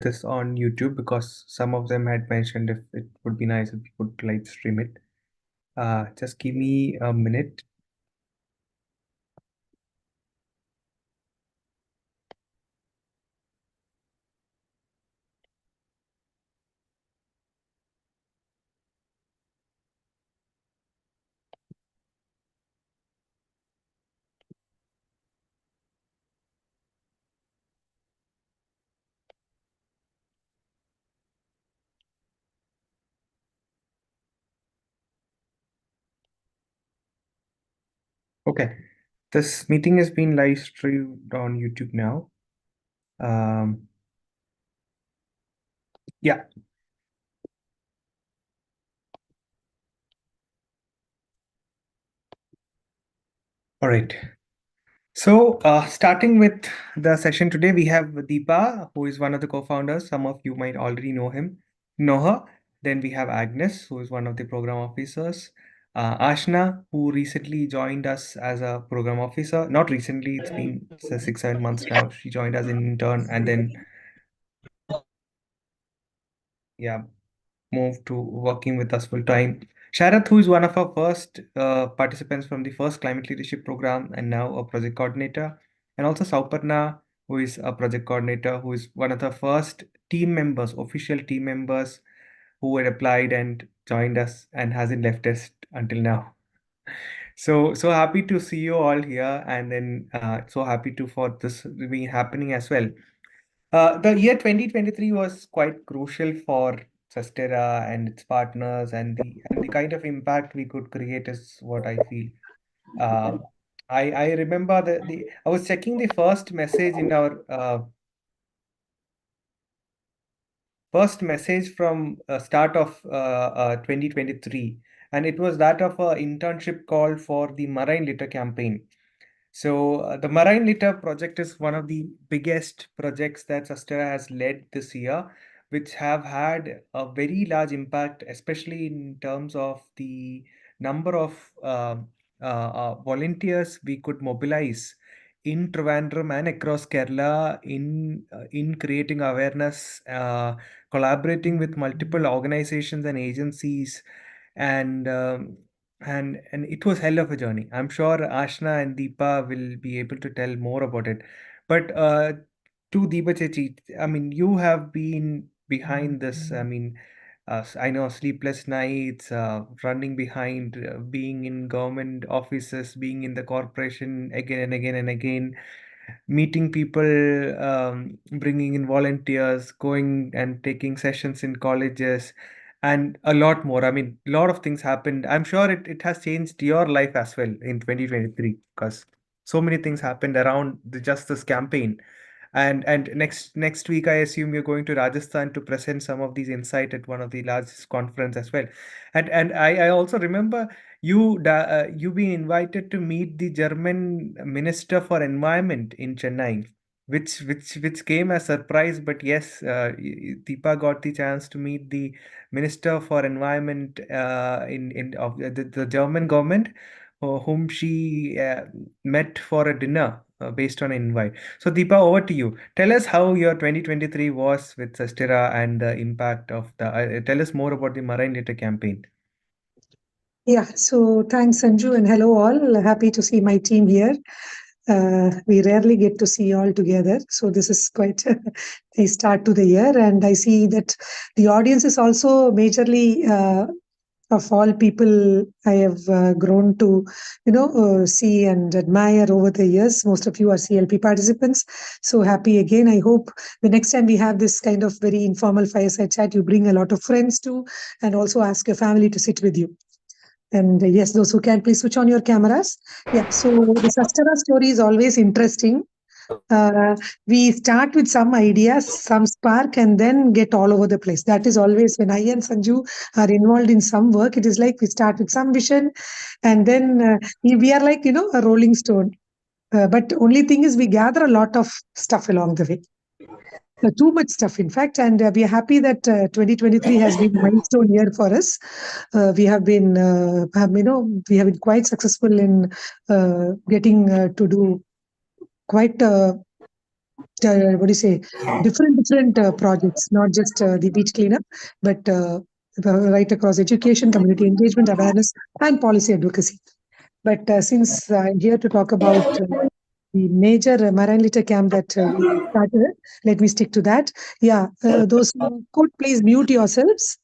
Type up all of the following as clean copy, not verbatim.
this on YouTube because some of them had mentioned if it would be nice if we could live stream it. Just give me a minute. Okay, this meeting has been live streamed on YouTube now. Um, yeah, all right. So, starting with the session today, we have Deepa, who is one of the co-founders. Some of you might already know her. Then we have Agnes, who is one of the program officers. Ashna, who recently joined us as a program officer. Not recently, it's been 6, 7 months now. She joined as an intern and then, yeah, moved to working with us full time. Sharath, who is one of our first participants from the first climate leadership program and now a project coordinator, and also Sauparna, who is a project coordinator, who is one of the first team members, official team members who had applied and joined us and hasn't left us until now. So happy to see you all here, and then so happy to for this being happening as well. The year 2023 was quite crucial for SUSTERA and its partners, and the kind of impact we could create is what I feel. Uh, I remember the I was checking the first message in our first message from start of 2023, and it was that of a internship call for the marine litter campaign. So the Marine Litter project is one of the biggest projects that Sustera has led this year, which have had a very large impact, especially in terms of the number of volunteers we could mobilize in Trivandrum and across Kerala in creating awareness, collaborating with multiple organizations and agencies, and and it was hell of a journey. I'm sure Ashna and Deepa will be able to tell more about it. But to Deepa Chechi, I mean, you have been behind this. I mean, I know sleepless nights, running behind, being in government offices, being in the corporation again and again and again, meeting people, bringing in volunteers, going and taking sessions in colleges, and a lot more. I mean, a lot of things happened. I'm sure it has changed your life as well in 2023 because so many things happened around just this campaign. And next week, I assume you're going to Rajasthan to present some of these insight at one of the largest conference as well. And I also remember you being invited to meet the German Minister for Environment in Chennai, which came as surprise. But yes, Deepa got the chance to meet the Minister for Environment in of the German government, whom she met for a dinner based on an invite. So, Deepa, over to you. Tell us how your 2023 was with Sustera and the impact of the. Tell us more about the Marine Litter campaign. Yeah, so thanks, Sanju, and hello all. Happy to see my team here. We rarely get to see all together, so this is quite a start to the year. And I see that the audience is also majorly of all people I have grown to, see and admire over the years. Most of you are CLP participants, so happy again. I hope the next time we have this kind of very informal fireside chat, you bring a lot of friends too, and also ask your family to sit with you. And yes, those who can, please switch on your cameras. Yeah, so the Sastara story is always interesting. We start with some ideas, some spark, and then get all over the place. That is always when I and Sanju are involved in some work. It is like we start with some vision, and then we are like, a rolling stone. But only thing is, we gather a lot of stuff along the way. Too much stuff, in fact, and we are happy that 2023 has been a milestone year for us. We have been, we have been quite successful in getting to do quite what do you say, different projects, not just the beach cleanup, but right across education, community engagement, awareness, and policy advocacy. But since I'm here to talk about the major marine litter camp that we started, let me stick to that. Yeah, those who could please mute yourselves.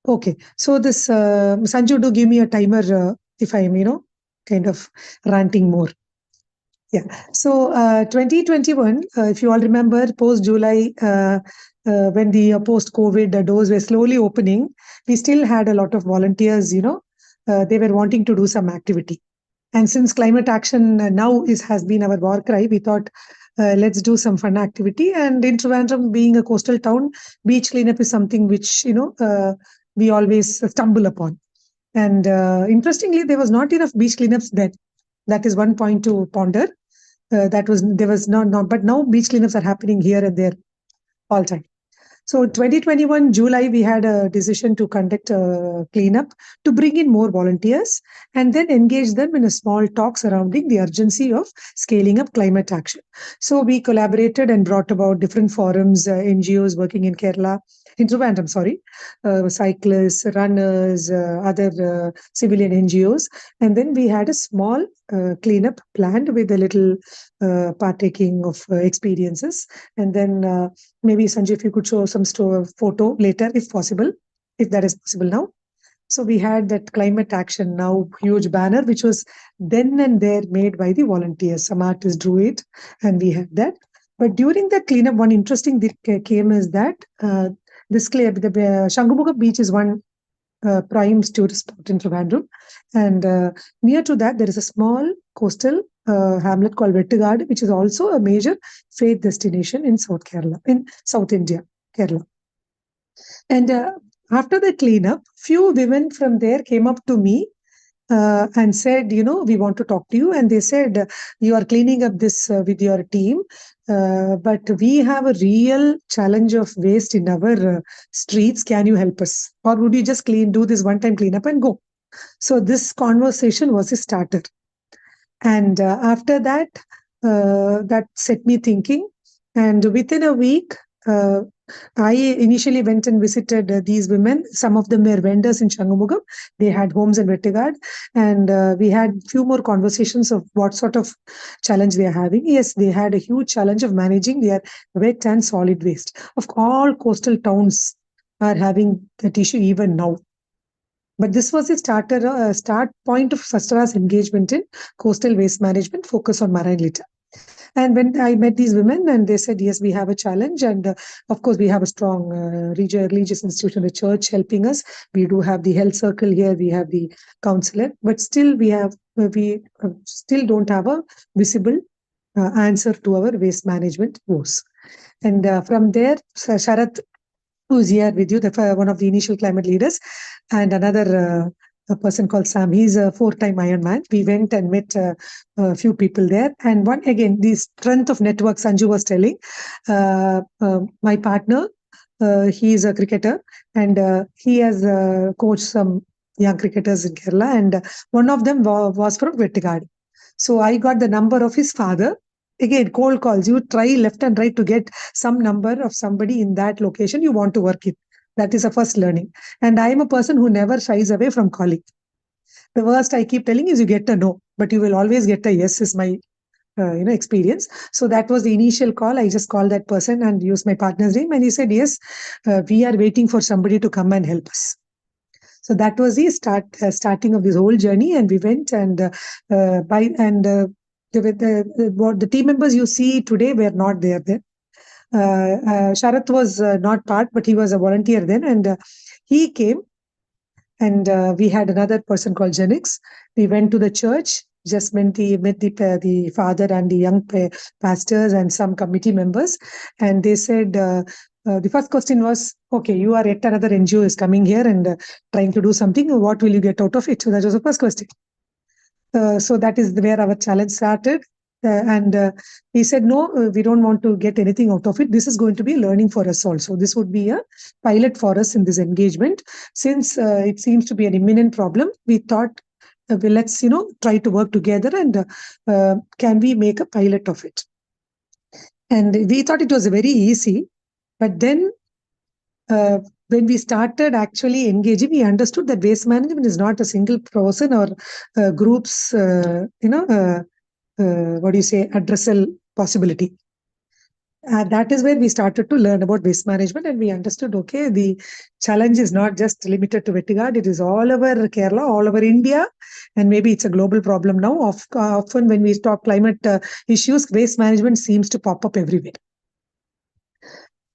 Okay, so this Sanju, do give me a timer if I'm, kind of ranting more. Yeah. So 2021, if you all remember, post July, when the post COVID doors were slowly opening, we still had a lot of volunteers. They were wanting to do some activity. And since climate action now is has been our war cry, we thought let's do some fun activity. And in Trivandrum, being a coastal town, beach cleanup is something which we always stumble upon. And interestingly, there was not enough beach cleanups then. That is one point to ponder. That was there was not, but now beach cleanups are happening here and there all time. So 2021 July, we had a decision to conduct a cleanup to bring in more volunteers and then engage them in a small talk surrounding the urgency of scaling up climate action. So we collaborated and brought about different forums, NGOs working in Kerala, in Trivandrum, sorry, cyclists, runners, other civilian NGOs. And then we had a small cleanup planned with a little partaking of experiences. And then maybe Sanjay, if you could show some photo later, if possible, if that is possible now. So we had that climate action now huge banner, which was then and there made by the volunteers. Some artists drew it, and we had that. But during the cleanup, one interesting thing came is that the Shangumuga beach is one prime tourist spot in Trivandrum, and near to that there is a small coastal hamlet called Vettigad, which is also a major faith destination in South Kerala, in South India, Kerala. And after the cleanup, few women from there came up to me and said, we want to talk to you. And they said, you are cleaning up this with your team, but we have a real challenge of waste in our streets. Can you help us? Or would you just do this one time cleanup and go? So this conversation was a starter. And after that, that set me thinking. And within a week, I initially went and visited these women. Some of them were vendors in Changamugam. They had homes in Vettigad. And we had few more conversations of what sort of challenge they are having. Yes, they had a huge challenge of managing their wet and solid waste. Of all coastal towns are having that issue even now. But this was a start point of SUSTERA's engagement in coastal waste management, focus on marine litter. And when I met these women, and they said, yes, we have a challenge. And of course, we have a strong religious institution, the church helping us. We do have the health circle here. We have the counselor, but still we still don't have a visible answer to our waste management woes. And from there, Sharath, who's here with you, one of the initial climate leaders, and another a person called Sam. He's a 4-time Ironman. We went and met a few people there. And one, again, the strength of network Sanju was telling. My partner, he is a cricketer, and he has coached some young cricketers in Kerala. And one of them was from Vettigad. So I got the number of his father. Again, cold calls. You try left and right to get some number of somebody in that location you want to work in. That is a first learning. And I am a person who never shies away from calling. The worst I keep telling is you get a no, but you will always get a yes, is my experience. So that was the initial call. I just called that person and used my partner's name, and he said, yes, we are waiting for somebody to come and help us. So that was the starting of this whole journey, and we went and the team members you see today were not there then. Sharath was not part, but he was a volunteer then, and he came. And we had another person called Jenix. We went to the church, just met the father and the young pastors and some committee members. And they said, the first question was, okay, you are yet another NGO is coming here and trying to do something. What will you get out of it? So that was the first question. So that is where our challenge started. And we said, no, we don't want to get anything out of it. This is going to be learning for us also. This would be a pilot for us in this engagement. Since it seems to be an imminent problem, we thought, well, let's, try to work together and can we make a pilot of it? And we thought it was very easy. But then uh, when we started actually engaging, we understood that waste management is not a single person or group's, what do you say, addressal possibility. That is where we started to learn about waste management, and we understood, okay, the challenge is not just limited to Vettigad, it is all over Kerala, all over India, and maybe it's a global problem now. Often when we talk climate issues, waste management seems to pop up everywhere.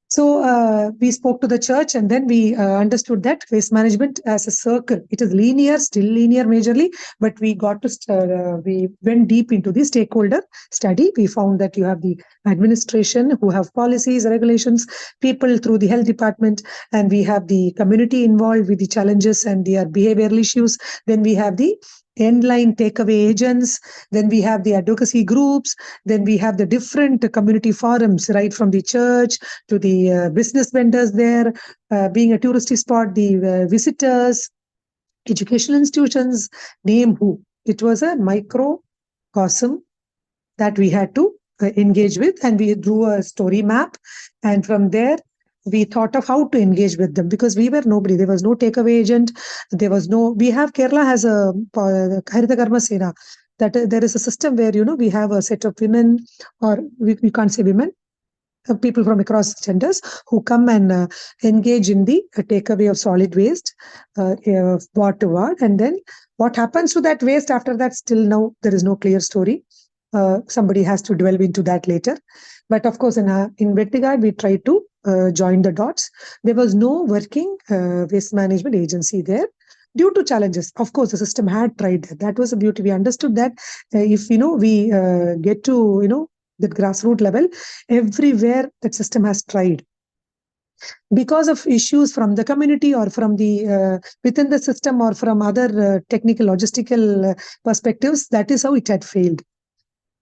So we spoke to the church, and then we understood that waste management as a circle. It is linear, still linear majorly, but we got to we went deep into the stakeholder study. We found that you have the administration who have policies, regulations, people through the health department, and we have the community involved with the challenges and their behavioral issues. Then we have the end line takeaway agents. Then we have the advocacy groups. Then we have the different community forums, right from the church to the business vendors there, being a touristy spot, the visitors, educational institutions, name who. It was a microcosm that we had to engage with, and we drew a story map. And from there, we thought of how to engage with them, because we were nobody. There was no takeaway agent. There was no. We have Kerala has a Harita Karma Sena. That there is a system where we have a set of women, or we can't say women, people from across genders who come and engage in the takeaway of solid waste, ward to ward. And then what happens to that waste after that, still now there is no clear story. Somebody has to delve into that later. But of course, in Vettigard, we tried to join the dots. There was no working waste management agency there due to challenges. Of course, the system had tried that. That was the beauty. We understood that if we get to that grassroots level, everywhere that system has tried, because of issues from the community or from the within the system or from other technical logistical perspectives, that is how it had failed.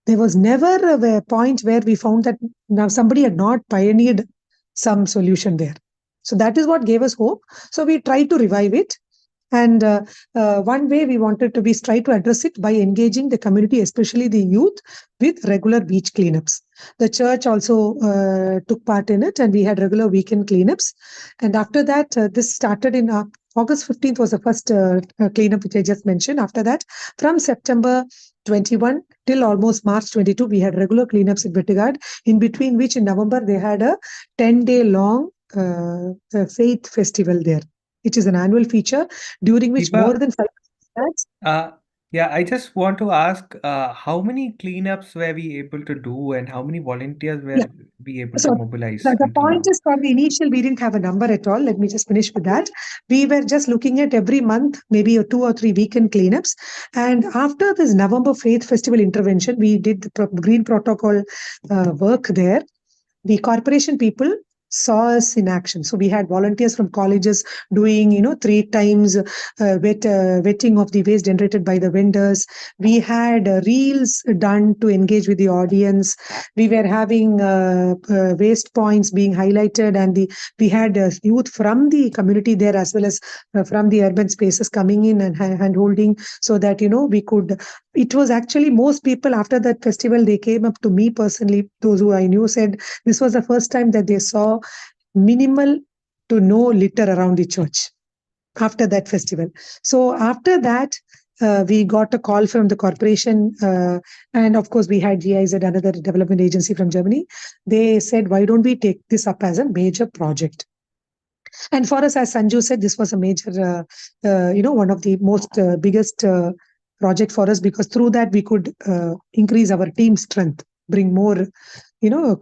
There was never a point where we found that now somebody had not pioneered some solution there. So that is what gave us hope. So we tried to revive it. And one way we wanted to be try to address it by engaging the community, especially the youth, with regular beach cleanups. The church also took part in it, and we had regular weekend cleanups. And after that, this started in August 15th was the first cleanup which I just mentioned. After that, from September 21 till almost March 22, we had regular cleanups in Vettigard. In between which, in November, they had a 10-day long faith festival there, which is an annual feature during which more Deepa, than 5 uh, yeah, I just want to ask, how many cleanups were we able to do, and how many volunteers yeah. were we able to So mobilize the until point now? is, from the initial, we didn't have a number at all. Let me just finish with that. We were just looking at every month, maybe a 2 or 3 weekend cleanups. And after this November Faith Festival intervention, we did the green protocol work there. The corporation people saw us in action. So we had volunteers from colleges doing 3 times vetting of the waste generated by the vendors. We had reels done to engage with the audience. We were having waste points being highlighted, and we had youth from the community there, as well as from the urban spaces coming in and hand holding, so that we could. It was actually most people after that festival, they came up to me personally, those who I knew, said this was the first time that they saw minimal to no litter around the church after that festival. So after that, we got a call from the corporation, and of course, we had GIZ, another development agency from Germany. They said, why don't we take this up as a major project? And for us, as Sanju said, this was a major, one of the most biggest project for us, because through that we could increase our team strength, bring more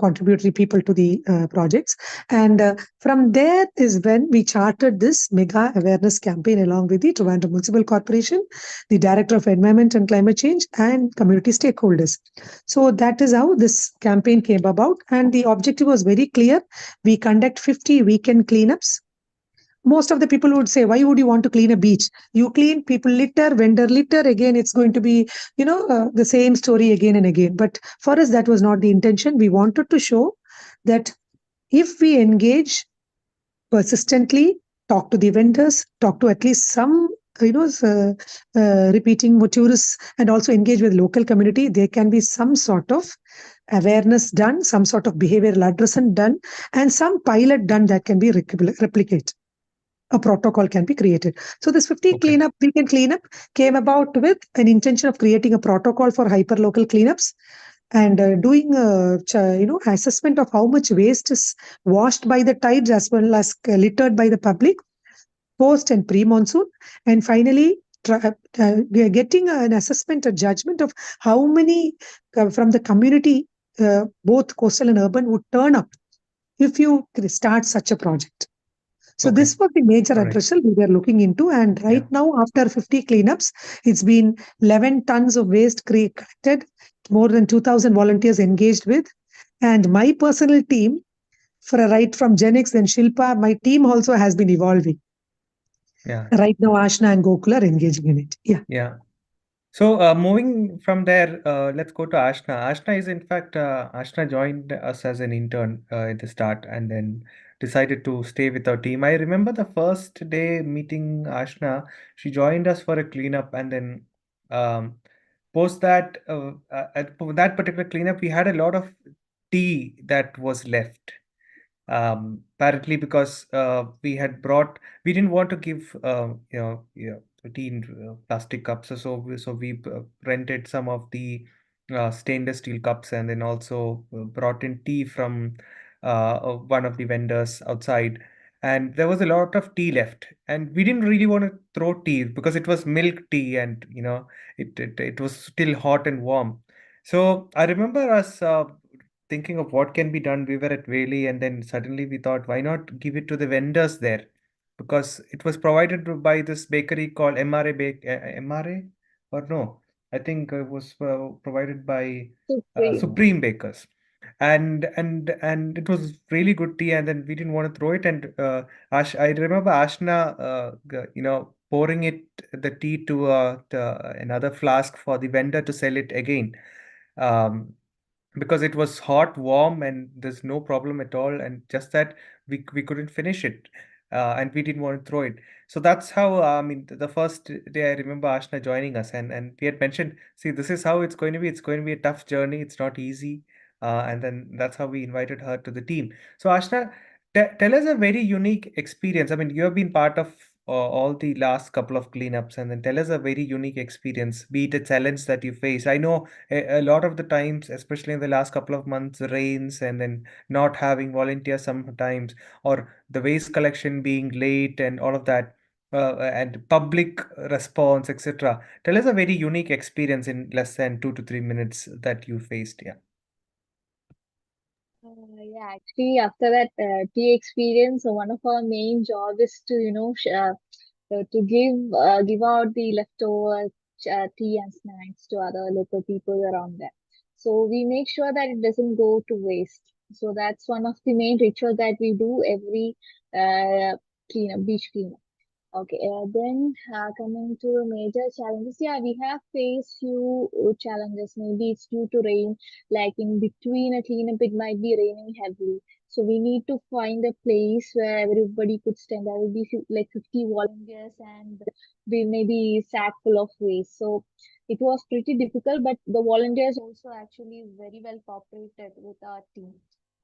contributory people to the projects. And from there is when we charted this mega awareness campaign along with the Trivandrum Municipal Corporation, the Director of Environment and Climate Change, and community stakeholders. So that is how this campaign came about. And the objective was very clear. We conduct 50 weekend cleanups. Most of the people would say, why would you want to clean a beach? You clean, people litter, vendor litter, again it's going to be the same story again and again. But for us, that was not the intention. We wanted to show that if we engage persistently, talk to the vendors, talk to at least some repeating tourists, and also engage with local community, there can be some sort of awareness done, some sort of behavioral addressing done, and some pilot done that can be replicate. A protocol can be created. So this 50 Okay. cleanup, weekend cleanup came about with an intention of creating a protocol for hyperlocal cleanups and doing a assessment of how much waste is washed by the tides as well as littered by the public post and pre-monsoon, and finally getting an assessment, a judgment of how many from the community, both coastal and urban, would turn up if you start such a project. So Okay. this was the major All right. addressal we were looking into, and right Yeah. now, after 50 cleanups, it's been 11 tons of waste collected, more than 2,000 volunteers engaged with, and my personal team, for a right from Genix, then Shilpa, my team also has been evolving. Yeah. Right now, Ashna and Gokul are engaging in it. Yeah. Yeah. So moving from there, let's go to Ashna. Ashna is in fact, Ashna joined us as an intern at the start and then decided to stay with our team. I remember the first day meeting Ashna, she joined us for a cleanup and then um, post that, at that particular cleanup, we had a lot of tea that was left. Apparently because we didn't want to give tea in plastic cups, so we rented some of the stainless steel cups and then also brought in tea from one of the vendors outside, and there was a lot of tea left and we didn't really want to throw tea because it was milk tea and it was still hot and warm. So I remember us thinking of what can be done. We were at Valley, and then suddenly we thought, why not give it to the vendors there? Because it was provided by this bakery called MRA MRA, or no, I think it was provided by Supreme. Supreme Bakers, and it was really good tea. And then we didn't want to throw it. And I remember Ashna, pouring the tea to another flask for the vendor to sell it again. Um, because it was hot, warm, and there's no problem at all. And just that we couldn't finish it, and we didn't want to throw it. So that's how I mean, the first day I remember Ashna joining us, and we had mentioned, see, this is how it's going to be. It's going to be a tough journey. It's not easy. And then that's how we invited her to the team. So Ashna, tell us a very unique experience. I mean, you have been part of all the last couple of cleanups, and then tell us a very unique experience, be it a challenge that you face. I know a lot of the times, especially in the last couple of months, rains and then not having volunteers sometimes, or the waste collection being late and all of that, and public response, etc. Tell us a very unique experience in less than 2 to 3 minutes that you faced. Yeah. Yeah, actually, after that tea experience, one of our main job is to, to give out the leftover tea and snacks to other local people around there. So we make sure that it doesn't go to waste. So that's one of the main ritual that we do every cleanup, beach cleanup. Okay, then coming to major challenges, yeah, we have faced few challenges. Maybe it's due to rain, like in between a cleanup, it might be raining heavily. So we need to find a place where everybody could stand. There will be like 50 volunteers and we maybe sack full of waste. So it was pretty difficult, but the volunteers also actually very well cooperated with our team.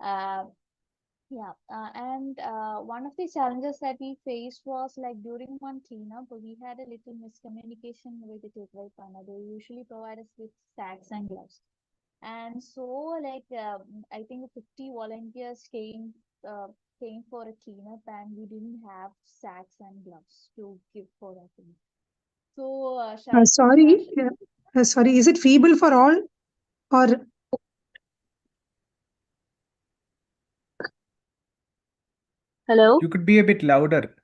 Uh, yeah, and one of the challenges that we faced was like during one cleanup, we had a little miscommunication with the takeaway partner. They usually provide us with sacks and gloves. And so, like, I think 50 volunteers came for a cleanup, and we didn't have sacks and gloves to give for that cleanup. So, Sorry, sorry. Is it feeble for all or hello? You could be a bit louder.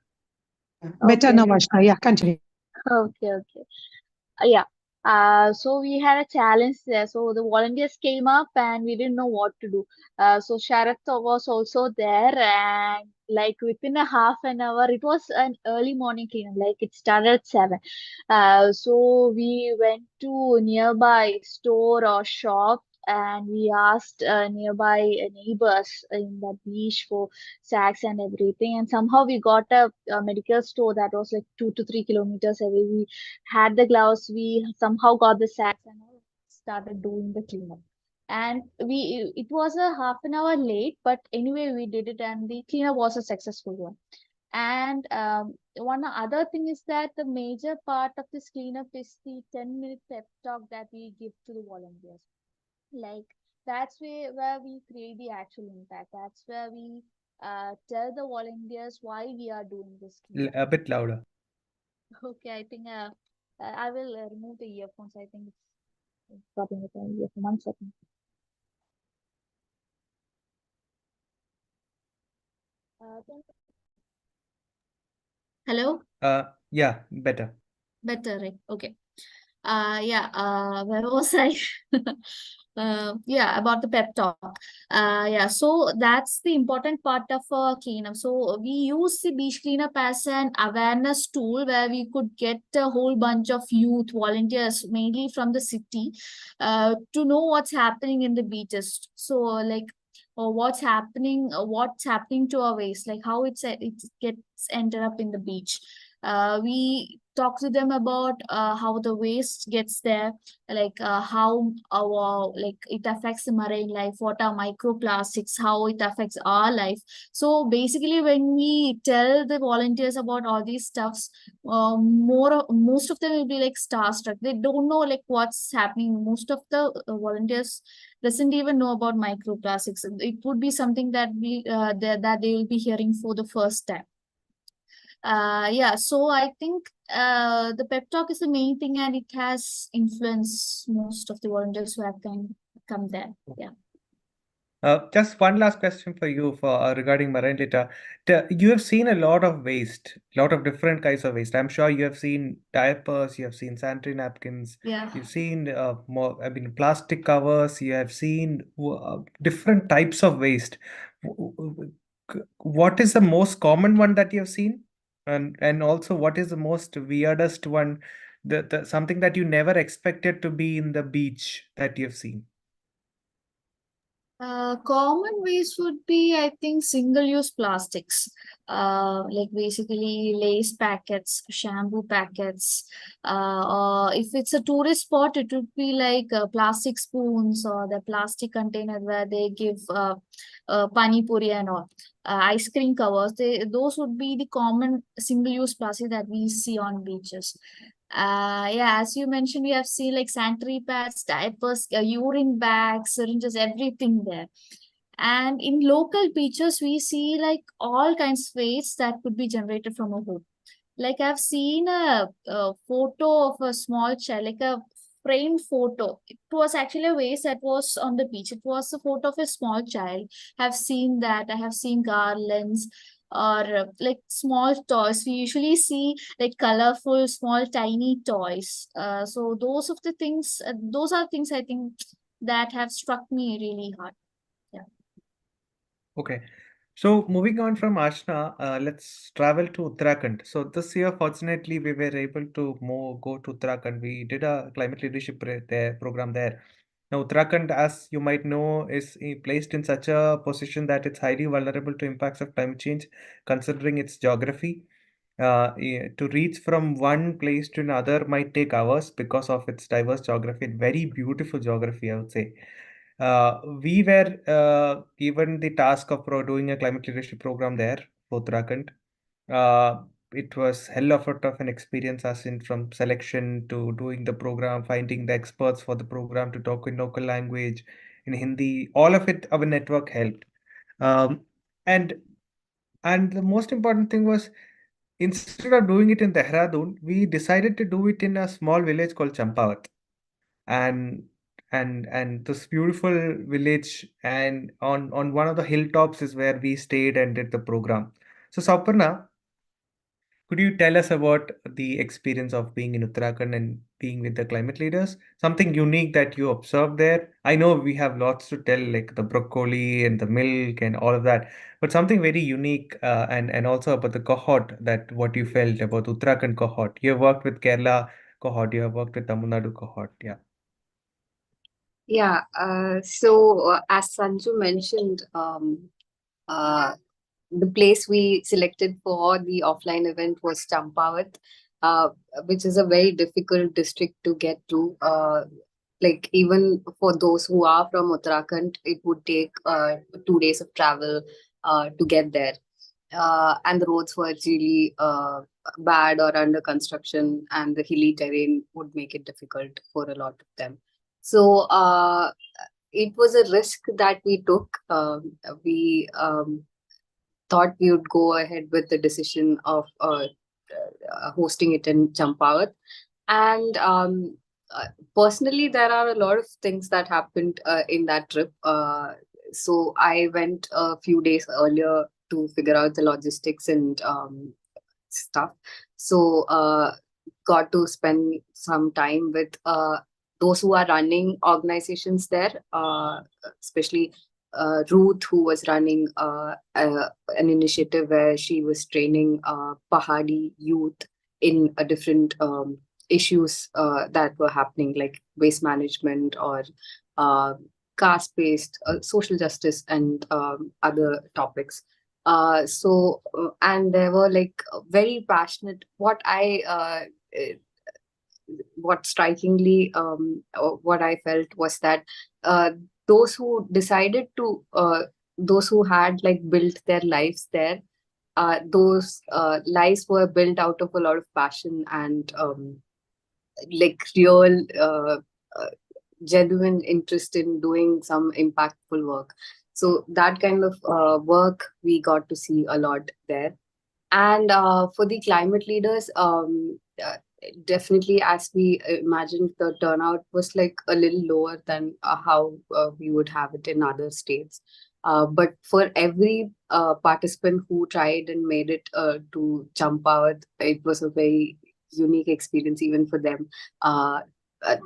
better Okay. now, Ashna? Yeah, continue. Okay, okay. Yeah. So we had a challenge there. So the volunteers came up and we didn't know what to do. So Sharath was also there, and like within a half an hour, it was an early morning cleanup. Like it started at 7. So we went to nearby store or shop and we asked nearby neighbors in the beach for sacks and everything. And somehow we got a medical store that was like 2 to 3 kilometers away. We had the gloves, we somehow got the sacks and all started doing the cleanup. And it was a half an hour late, but anyway we did it, and the cleanup was a successful one. And one other thing is that the major part of this cleanup is the 10-minute pep talk that we give to the volunteers. Like, that's where we create the actual impact. That's where we tell the volunteers why we are doing this cleanup. A bit louder. Okay, I think I will remove the earphones. I think it's stopping with the earphone. 1 second. Hello? Yeah, better. Better, right? Okay. Yeah, where was I? Yeah, about the pep talk. Yeah, so that's the important part of cleanup. So we use the beach cleanup as an awareness tool where we could get a whole bunch of youth volunteers, mainly from the city, to know what's happening in the beaches. So like, what's happening to our waste, like how it gets ended up in the beach. We talk to them about how the waste gets there, like how our, like, it affects the marine life, what are microplastics, how it affects our life. So basically when we tell the volunteers about all these stuffs, most of them will be like starstruck. They don't know like what's happening. Most of the volunteers doesn't even know about microplastics. It would be something that that they will be hearing for the first time. Yeah, so I think the pep talk is the main thing, and it has influenced most of the volunteers who have come there. Yeah. Just one last question for you for regarding marine litter. You have seen a lot of waste, lot of different kinds of waste. I'm sure you have seen diapers, you have seen sanitary napkins, Yeah. you've seen plastic covers, you have seen different types of waste. What is the most common one that you have seen? And also, what is the most weirdest one, the something that you never expected to be in the beach that you have seen? Common waste would be, I think, single-use plastics, like basically lace packets, shampoo packets. Or if it's a tourist spot, it would be like plastic spoons or the plastic container where they give pani puri and all. Ice cream covers. Those would be the common single-use plastic that we see on beaches. Yeah, as you mentioned, we have seen like sanitary pads, diapers, urine bags, syringes, everything there. And in local beaches, we see like all kinds of waste that could be generated from a home. Like, I've seen a photo of a small child, like a framed photo. It was actually a waste that was on the beach. It was a photo of a small child. I've seen that. I have seen garlands or like small toys. We usually see like colorful, small, tiny toys. So those are things I think that have struck me really hard. Yeah. Okay. So moving on from Ashna, let's travel to Uttarakhand. So this year, fortunately, we were able to go to Uttarakhand. We did a climate leadership program there. Now, Uttarakhand, as you might know, is placed in such a position that it's highly vulnerable to impacts of climate change, considering its geography. To reach from one place to another might take hours because of its diverse geography and very beautiful geography, I would say. We were given the task of doing a climate leadership program there for Uttarakhand. It was hell of a tough an experience, as in from selection to doing the program, finding the experts for the program to talk in local language, in Hindi. All of it, our network helped. Um, and and the most important thing was, instead of doing it in Dehradun, we decided to do it in a small village called Champavat. And and this beautiful village, and on one of the hilltops is where we stayed and did the program. So Saparna, could you tell us about the experience of being in Uttarakhand and being with the climate leaders? Something unique that you observed there? I know we have lots to tell, like the broccoli and the milk and all of that, but something very unique, and also about the cohort, that what you felt about Uttarakhand cohort. You have worked with Kerala cohort, you have worked with Tamil Nadu cohort, yeah. Yeah, so as Sanju mentioned, uh, the place we selected for the offline event was Champavat, uh, which is a very difficult district to get to. like even for those who are from Uttarakhand, it would take 2 days of travel to get there. And the roads were really bad or under construction, and the hilly terrain would make it difficult for a lot of them. So it was a risk that we took. We thought we would go ahead with the decision of hosting it in Champawat. And personally, there are a lot of things that happened in that trip. So I went a few days earlier to figure out the logistics and stuff. So got to spend some time with those who are running organizations there, especially Ruth, who was running an initiative where she was training Pahadi youth in a different issues that were happening, like waste management or uh, caste-based social justice and other topics. And they were like very passionate. What strikingly what I felt was that uh, those who decided to those who had like built their lives there, those lives were built out of a lot of passion and like real genuine interest in doing some impactful work. So that kind of work we got to see a lot there. And for the climate leaders, definitely, as we imagined, the turnout was like a little lower than how we would have it in other states. But for every participant who tried and made it to Champawat, it was a very unique experience even for them. Uh,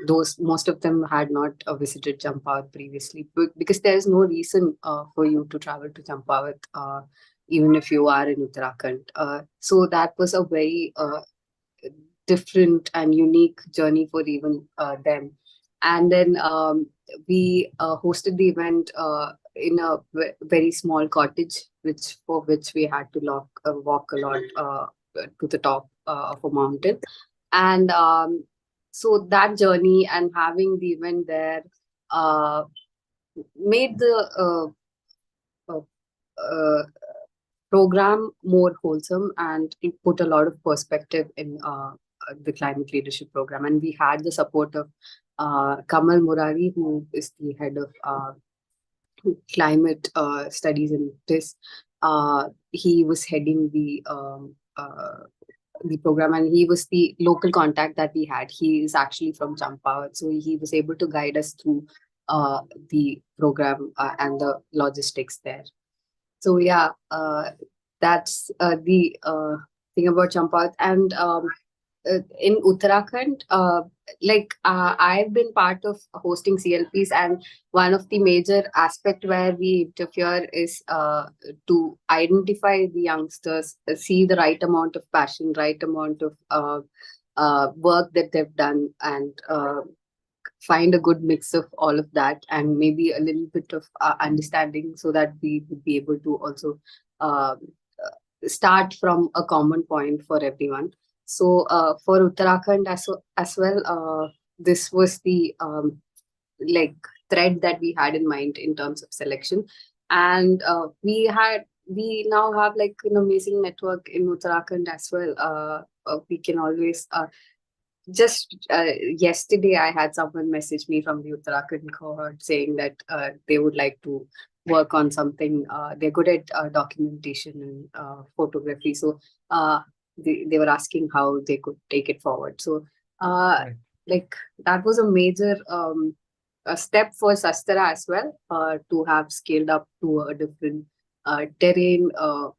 those most of them had not visited Champawat previously because there is no reason for you to travel to Champawat even if you are in Uttarakhand. So that was a very different and unique journey for even them. And then we hosted the event in a very small cottage, which we had to walk a lot to the top of a mountain. And so that journey and having the event there uh, made the uh, uh, program more wholesome, and it put a lot of perspective in the climate leadership program. And we had the support of Kamal Murari, who is the head of climate studies in this. He was heading the program, and he was the local contact that we had. He is actually from Champawat, so he was able to guide us through the program and the logistics there. So yeah, that's the thing about Champawat. And in Uttarakhand, I've been part of hosting CLPs, and one of the major aspect where we interfere is to identify the youngsters, see the right amount of passion, right amount of work that they've done, and find a good mix of all of that, and maybe a little bit of understanding, so that we would be able to also uh, start from a common point for everyone. So for Uttarakhand as well, this was the like thread that we had in mind in terms of selection. And we now have like an amazing network in Uttarakhand as well. We can always just yesterday, I had someone message me from the Uttarakhand cohort saying that they would like to work on something. They're good at documentation and photography. So they were asking how they could take it forward. So, Right. like, that was a major a step for SUSTERA as well, to have scaled up to a different terrain, a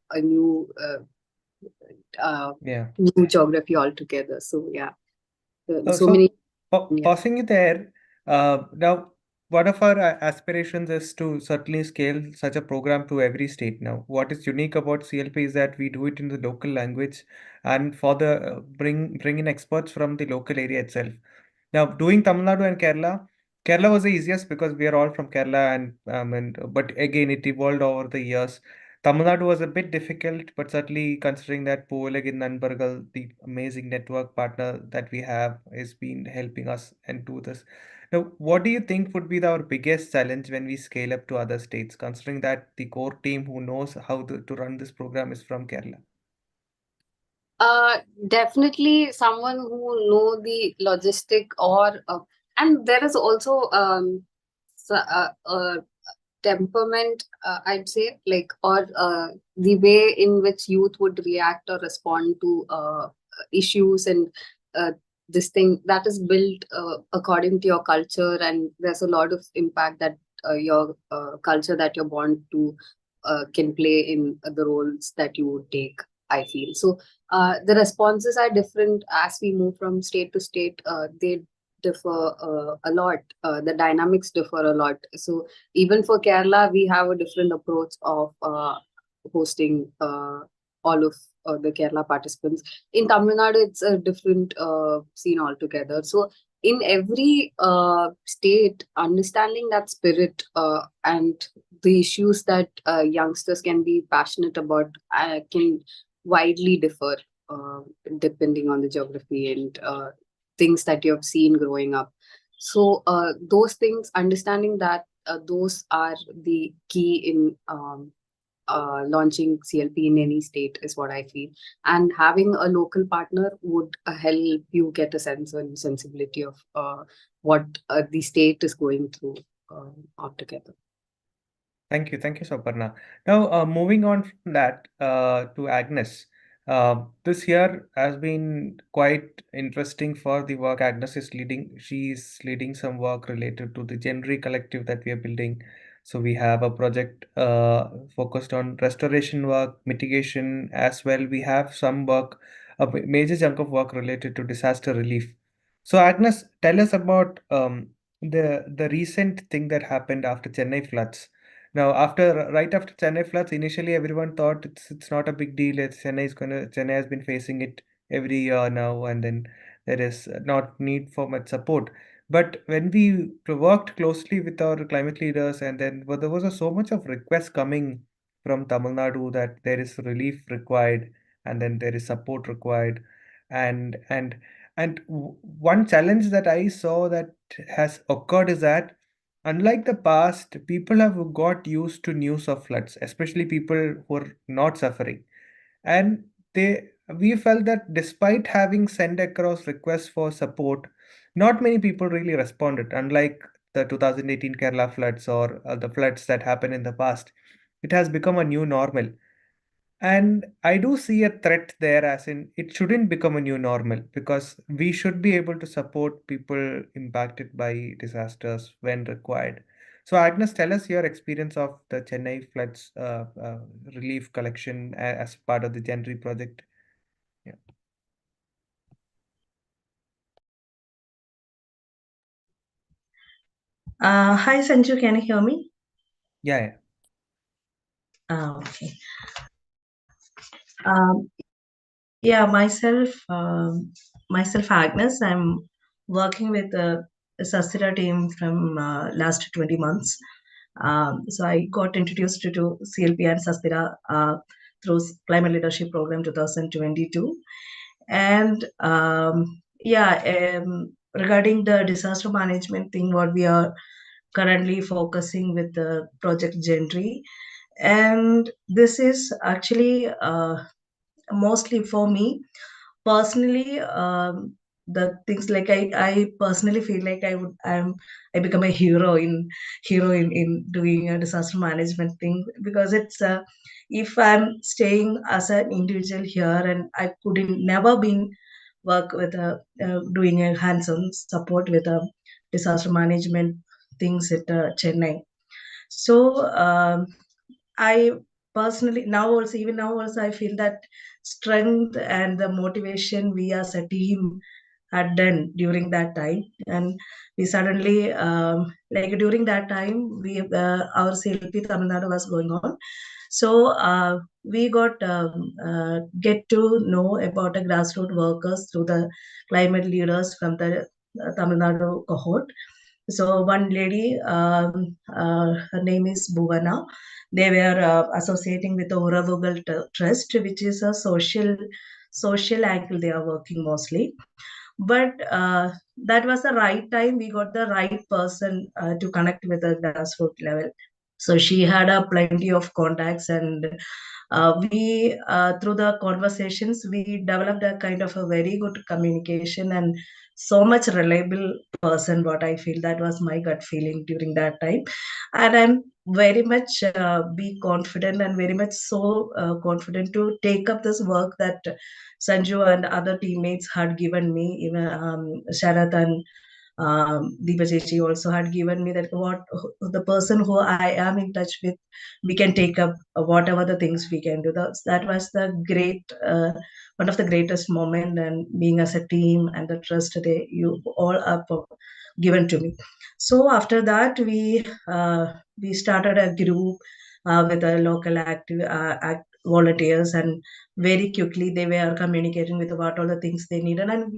Yeah. new geography altogether. So, yeah. So So, many. Yeah. pausing it there, now one of our aspirations is to certainly scale such a program to every state now. What is unique about CLP is that we do it in the local language, and for the bring in experts from the local area itself. Now, doing Tamil Nadu and Kerala, Kerala was the easiest because we are all from Kerala, and but again, it evolved over the years. Tamil Nadu was a bit difficult, but certainly considering that Poleg in Nanbargal, the amazing network partner that we have, has been helping us and do this. Now, what do you think would be our biggest challenge when we scale up to other states, considering that the core team who knows how to run this program is from Kerala? Definitely someone who know the logistic or and there is also temperament, I'd say, like, or the way in which youth would react or respond to issues, and uh, this thing that is built according to your culture, and there's a lot of impact that your culture that you're born to can play in the roles that you would take, I feel. So the responses are different as we move from state to state. They differ a lot. The dynamics differ a lot. So even for Kerala, we have a different approach of hosting all of the Kerala participants. In Tamil Nadu, it's a different scene altogether. So in every state, understanding that spirit and the issues that youngsters can be passionate about can widely differ uh, depending on the geography and things that you have seen growing up. So those things, understanding that those are the key in launching CLP in any state is what I feel. And having a local partner would help you get a sense and sensibility of what the state is going through altogether. Thank you. Thank you, Saparna. Now, moving on from that to Agnes. This year has been quite interesting for the work Agnes is leading. She's leading some work related to the Genre collective that we are building. So we have a project focused on restoration work, mitigation as well. We have some work, major chunk of work related to disaster relief. So Agnes, tell us about the recent thing that happened after Chennai floods. Now, right after Chennai floods, initially everyone thought it's not a big deal. Chennai has been facing it every year now, and then there is not need for much support. But when we worked closely with our climate leaders, and then there was so much of requests coming from Tamil Nadu that there is relief required, and then there is support required, and and one challenge that I saw that has occurred is that unlike the past, people have got used to news of floods, especially people who are not suffering. And we felt that despite having sent across requests for support, not many people really responded, unlike the 2018 Kerala floods or the floods that happened in the past. It has become a new normal. And I do see a threat there, as in it shouldn't become a new normal because we should be able to support people impacted by disasters when required. So, Agnes, tell us your experience of the Chennai floods relief collection as part of the January project. Yeah, Hi Sanju, can you hear me? yeah, yeah. Okay. Yeah, myself Agnes. I'm working with a SUSTERA team from last 20 months. So I got introduced to CLP and SUSTERA through Climate Leadership Program 2022. And regarding the disaster management thing, what we are currently focusing with the project Gentry, and this is actually mostly for me personally. The things like I personally feel like I become a hero in doing a disaster management thing, because it's if I'm staying as an individual here and I couldn't never been work with a doing a hands-on support with a disaster management things at Chennai. So I personally now also, even now also, I feel that strength and the motivation we as a team had done during that time. And we suddenly like during that time we our CLP Tamil Nadu was going on. So we got get to know about the grassroots workers through the climate leaders from the Tamil Nadu cohort. So one lady, her name is Bhuvana. They were associating with the Uravugal Trust, which is a social angle they are working mostly. But that was the right time. We got the right person to connect with the grassroots level. So she had a plenty of contacts, and we through the conversations we developed a kind of a very good communication and so much reliable person. What I feel, that was my gut feeling during that time, and I'm very much be confident and very much so confident to take up this work that Sanju and other teammates had given me. Even Sharath and Deepa Chechi also had given me that what the person who I am in touch with, we can take up whatever the things we can do. That was the great, one of the greatest moment, and being as a team and the trust they you all are given to me. So after that, we started a group with the local active volunteers, and very quickly they were communicating with what all the things they needed, and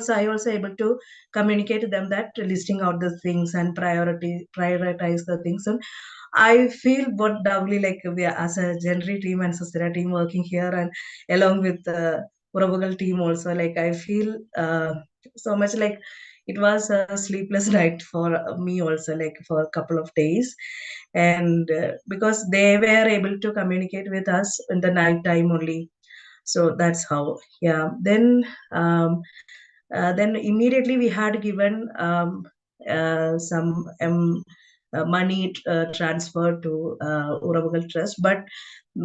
I also able to communicate to them that listing out the things and prioritize the things. And I feel what doubly like we are as a Genry team and SUSTERA team working here, and along with the Uravugal team also, like I feel so much like it was a sleepless night for me also, like for a couple of days. And because they were able to communicate with us in the night time only. So that's how, yeah. Then immediately we had given some money transfer to Uravugal Trust. But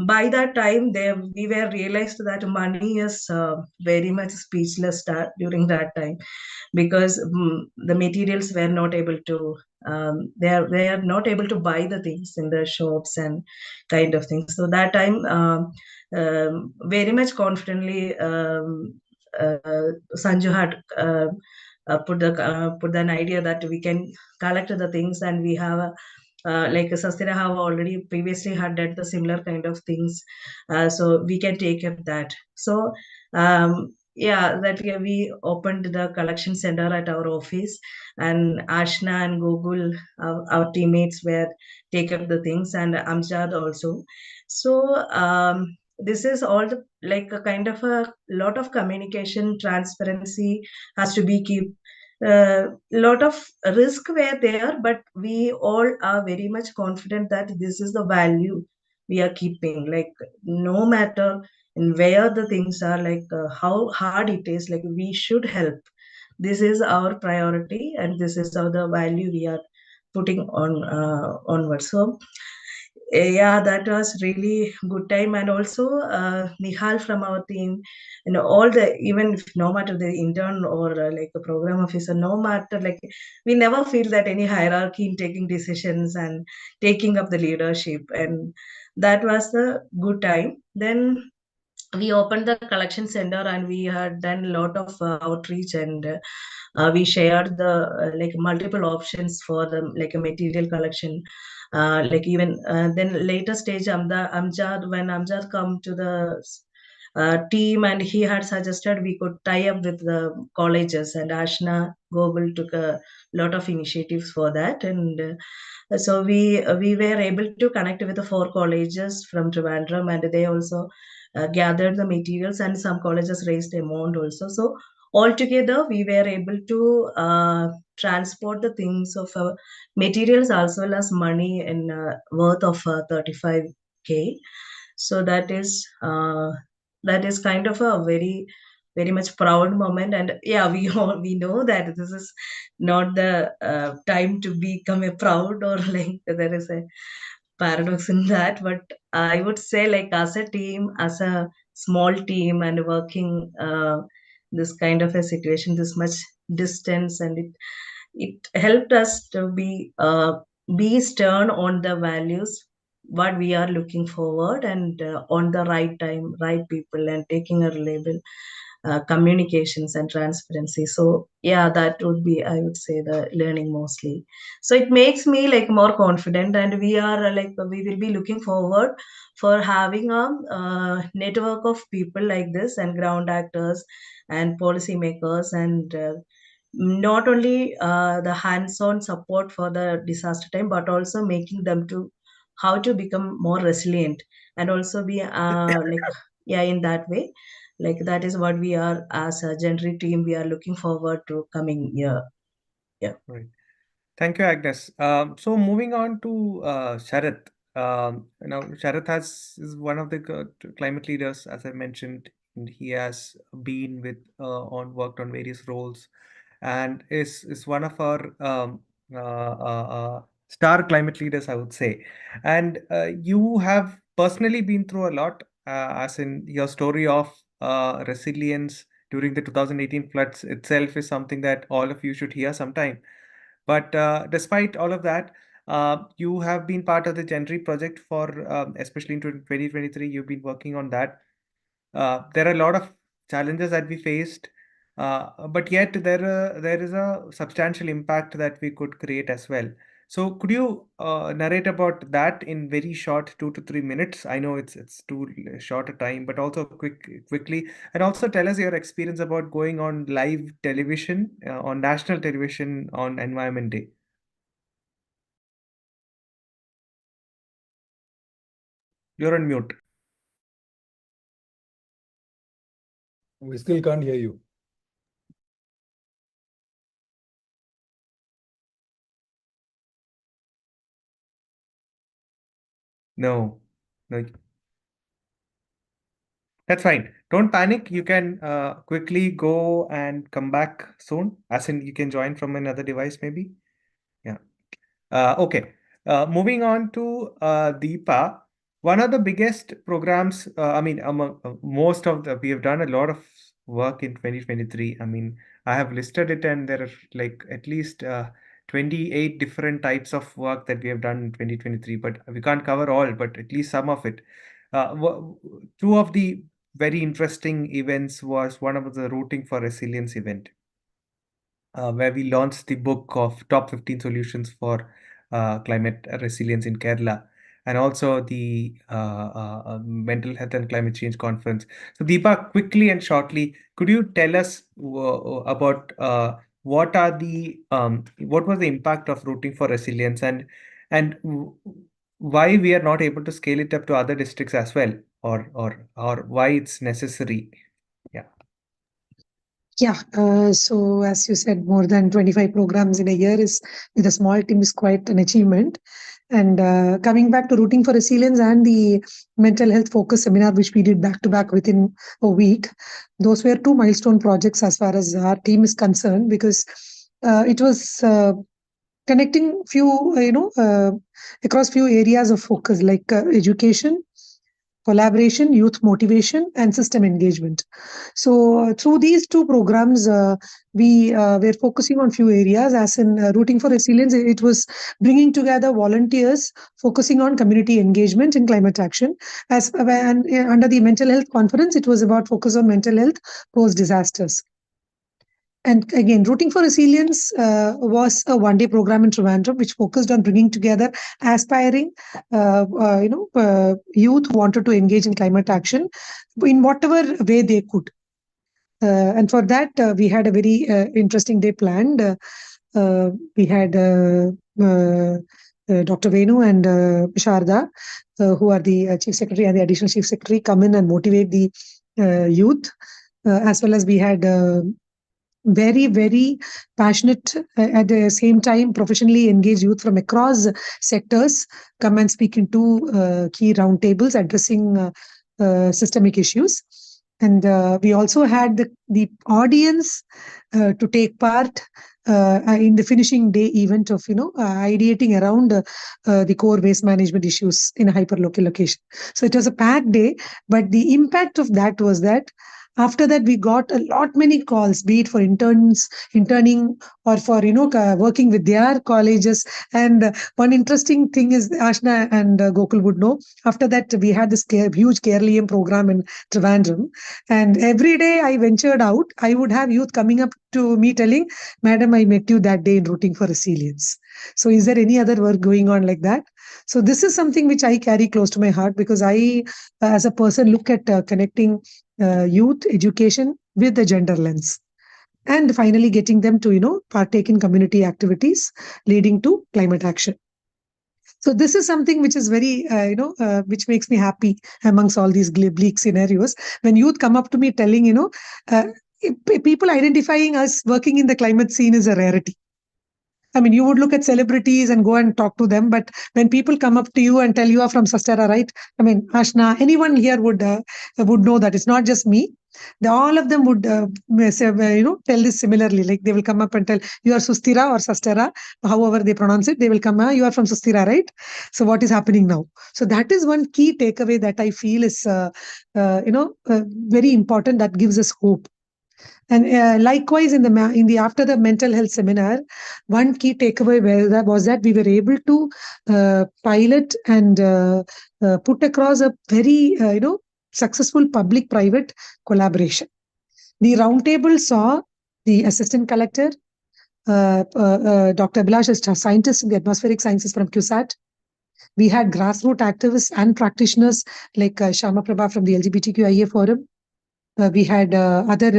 by that time, we were realized that money is very much speechless during that time, because the materials were not able to they are not able to buy the things in the shops and kind of things. So that time, very much confidently, Sanju had put an idea that we can collect the things, and we have like Sastira have already previously had done the similar kind of things, so we can take up that. So yeah, that we opened the collection center at our office, and Ashna and Google, our teammates, were take up the things, and Amjad also. So this is all the, like a kind of a lot of communication transparency has to be keep. Lot of risk were there, but we all are very much confident that this is the value we are keeping. Like no matter in where the things are, like how hard it is, like we should help. This is our priority, and this is how the value we are putting on onward. So yeah, that was really good time. And also Nihal from our team, all the, even if no matter the intern or like a program officer, no matter, like we never feel that any hierarchy in taking decisions and taking up the leadership, and that was the good time. Then we opened the collection center, and we had done a lot of outreach, and we shared the like multiple options for the like a material collection. Like even then later stage, Amjad, when Amjad come to the team, and he had suggested we could tie up with the colleges, and Ashna Gobel took a lot of initiatives for that. And so we were able to connect with the 4 colleges from Trivandrum, and they also gathered the materials, and some colleges raised amount also. So altogether, we were able to transport the things of materials as well as money in worth of 35K. So that is kind of a very very much proud moment. And yeah, we know that this is not the time to become a proud, or like there is a paradox in that. But I would say, like as a team, as a small team, and working this kind of a situation, this much distance, and it helped us to be stern on the values what we are looking forward, and on the right time, right people, and taking a reliable communications and transparency. So yeah, that would be, I would say, the learning mostly. So it makes me like more confident, and we are like we will be looking forward for having a network of people like this, and ground actors and policymakers, and not only the hands-on support for the disaster time, but also making them to how to become more resilient, and also be like, yeah, in that way, like that is what we are as a Gentry team, we are looking forward to coming year. Yeah. Right. Thank you, Agnes. So moving on to Sharath. Sharath is one of the climate leaders, as I mentioned, and he has been with worked on various roles, and is one of our star climate leaders, I would say. And you have personally been through a lot, as in your story of resilience during the 2018 floods itself is something that all of you should hear sometime. But despite all of that, you have been part of the Gentry project for, especially in 2023, you've been working on that. There are a lot of challenges that we faced, but yet there is a substantial impact that we could create as well. So could you narrate about that in very short 2 to 3 minutes? I know it's too short a time, but also quickly, and also tell us your experience about going on live television, on national television on Environment Day. You're on mute. We still can't hear you. No, no. That's fine. Don't panic. You can quickly go and come back soon. As in, you can join from another device, maybe. Yeah. Okay. Moving on to Deepa. One of the biggest programs, I mean, among most of we have done a lot of work in 2023. I mean, I have listed it, and there are like at least 28 different types of work that we have done in 2023, but we can't cover all, but at least some of it. Two of the very interesting events was one of the Rooting for Resilience event, where we launched the book of top 15 solutions for climate resilience in Kerala, and also the mental health and climate change conference. So Deepa, quickly and shortly, could you tell us about what was the impact of Rooting for Resilience, and why we are not able to scale it up to other districts as well, or why it's necessary? Yeah. Yeah, so as you said, more than 25 programs in a year is with a small team is quite an achievement. And coming back to Rooting for Resilience and the mental health focus seminar, which we did back to back within a week, those were two milestone projects as far as our team is concerned, because it was connecting few, across few areas of focus like education, collaboration, youth motivation, and system engagement. So, through these two programs, we were focusing on few areas. As in Rooting for Resilience, it was bringing together volunteers focusing on community engagement in climate action. Under the mental health conference, it was about focus on mental health post disasters. And again, Rooting for Resilience was a one-day program in Trivandrum, which focused on bringing together aspiring, youth who wanted to engage in climate action in whatever way they could. And for that, we had a very interesting day planned. We had Dr. Venu and Sharda, who are the Chief Secretary and the Additional Chief Secretary, come in and motivate the youth, as well as we had very, very passionate, at the same time professionally engaged youth from across sectors come and speak into key roundtables addressing systemic issues. And we also had the audience to take part in the finishing day event of ideating around the core waste management issues in a hyperlocal location. So it was a packed day, but the impact of that was that after that we got a lot many calls, be it for interning, or for working with their colleges. And one interesting thing is, Ashna and Gokul would know, after that we had this huge Keralium program in Trivandrum, and every day I ventured out, I would have youth coming up to me telling, "Madam, I met you that day in Rooting for Resilience." So is there any other work going on like that? So this is something which I carry close to my heart, because I, as a person, look at connecting youth education with the gender lens. and finally getting them to partake in community activities leading to climate action. So this is something which is very, which makes me happy amongst all these bleak scenarios. When youth come up to me telling, people identifying us working in the climate scene is a rarity. I mean, you would look at celebrities and go and talk to them, but when people come up to you and tell you are from SUSTERA, right? I mean, Ashna, anyone here would know that it's not just me. All of them would say, tell this similarly. Like they will come up and tell you are SUSTERA or SUSTERA, however they pronounce it. They will come, you are from SUSTERA, right? So what is happening now? So that is one key takeaway that I feel is, very important. That gives us hope. And likewise, in the after the mental health seminar, one key takeaway was that we were able to pilot and put across a very successful public-private collaboration. The roundtable saw the assistant collector, Dr. Abhilash, a scientist in the atmospheric sciences from QSAT. We had grassroots activists and practitioners like Shama Prabha from the LGBTQIA forum. We had other,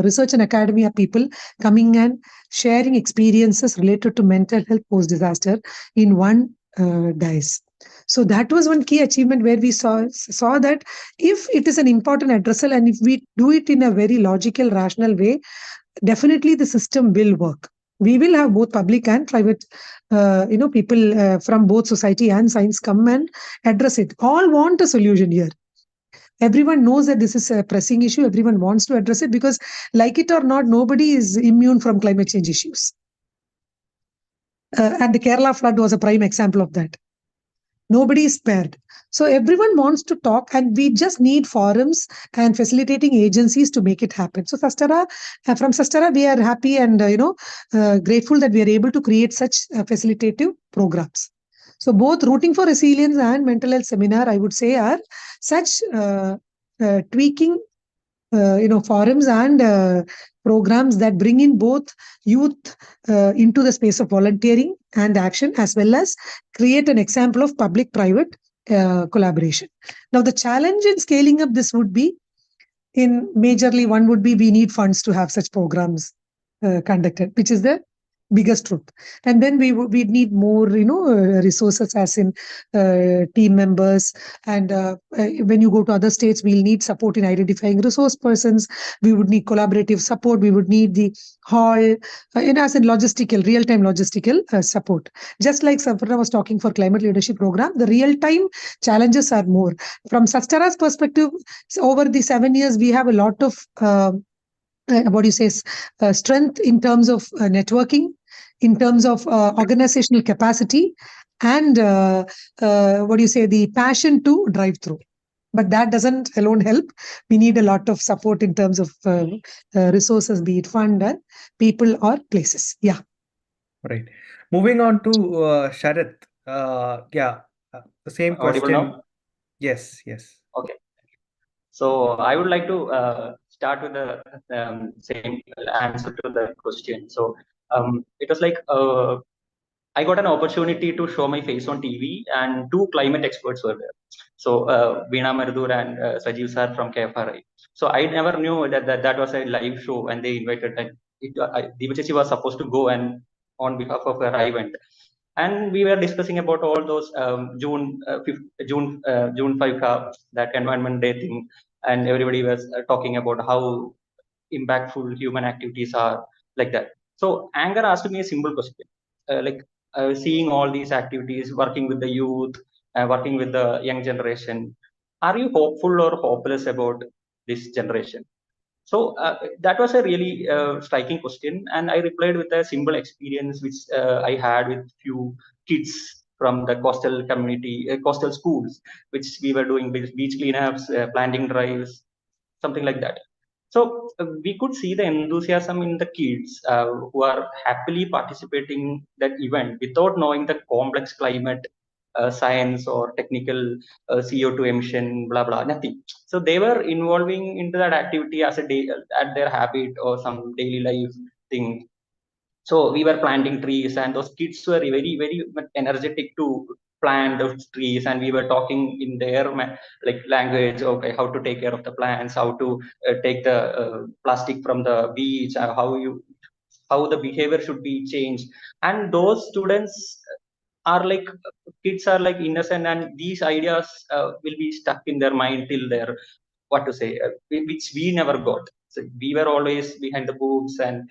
research and academia people coming and sharing experiences related to mental health post-disaster in one dais. So that was one key achievement where we saw that if it is an important addressal and if we do it in a very logical, rational way, definitely the system will work. We will have both public and private, people from both society and science come and address it. All want a solution here. Everyone knows that this is a pressing issue. Everyone wants to address it because, like it or not, nobody is immune from climate change issues. And the Kerala flood was a prime example of that. Nobody is spared. So everyone wants to talk, and we just need forums and facilitating agencies to make it happen. So SUSTERA, from SUSTERA, we are happy and grateful that we are able to create such facilitative programs. So both Rooting for Resilience and Mental Health Seminar, I would say, are such tweaking, forums and programs that bring in both youth into the space of volunteering and action, as well as create an example of public-private collaboration. Now, the challenge in scaling up this would be, majorly, one would be we need funds to have such programs conducted, which is the biggest truth. And then we need more resources, as in team members, and when you go to other states, we'll need support in identifying resource persons. We would need collaborative support. We would need the hall, as in logistical, real-time logistical support. Just like Sampurna was talking for climate leadership program, the real-time challenges are more. From SUSTERA's perspective, over the 7 years, we have a lot of strength in terms of networking, in terms of organizational capacity, and the passion to drive through. But that doesn't alone help. We need a lot of support in terms of resources, be it fund and people or places. Yeah. Right. Moving on to Sharath. The same Audible question. now? Yes. Okay. So I would like to start with the same answer to the question. So it was like I got an opportunity to show my face on TV, and two climate experts were there. So Veena Mardur and Sajeev sir from KFRI. So I never knew that was a live show, and they invited. And Deepa Chechi was supposed to go, and on behalf of her, I went. And we were discussing about all those June 5 that Environment Day thing, and everybody was talking about how impactful human activities are, like that. So Anger asked me a simple question, seeing all these activities, working with the youth, working with the young generation, are you hopeful or hopeless about this generation? So that was a really striking question, and I replied with a simple experience which I had with few kids from the coastal community, coastal schools, which we were doing beach cleanups, planting drives, something like that. So we could see the enthusiasm in the kids who are happily participating that event without knowing the complex climate science or technical CO2 emission, blah blah, nothing. So they were involving into that activity as a day, at their habit or some daily life thing. So we were planting trees, and those kids were very very much energetic to plant those trees, and we were talking in their like language, okay, how to take care of the plants, how to take the plastic from the beach, how the behavior should be changed. And those students are like, kids are like innocent, and these ideas will be stuck in their mind till their, what to say, which we never got. So we were always behind the books, and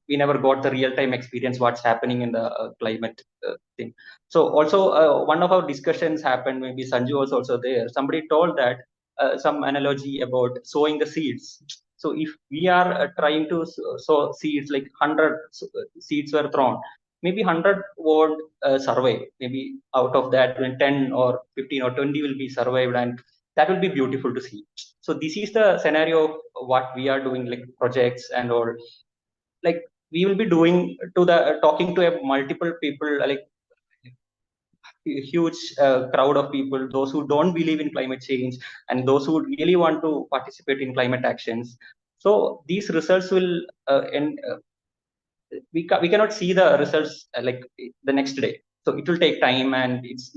we never got the real time experience what's happening in the climate thing. So also one of our discussions happened, maybe Sanju was also there, somebody told that some analogy about sowing the seeds. So if we are trying to sow seeds, like 100 seeds were thrown, maybe 100 won't survive. Maybe out of that, when 10 or 15 or 20 will be survived, and that will be beautiful to see. So this is the scenario of what we are doing, like projects and all. Like we will be doing to the talking to a multiple people, like a huge crowd of people, those who don't believe in climate change and those who really want to participate in climate actions. So these results will we cannot see the results like the next day. So it will take time, and it's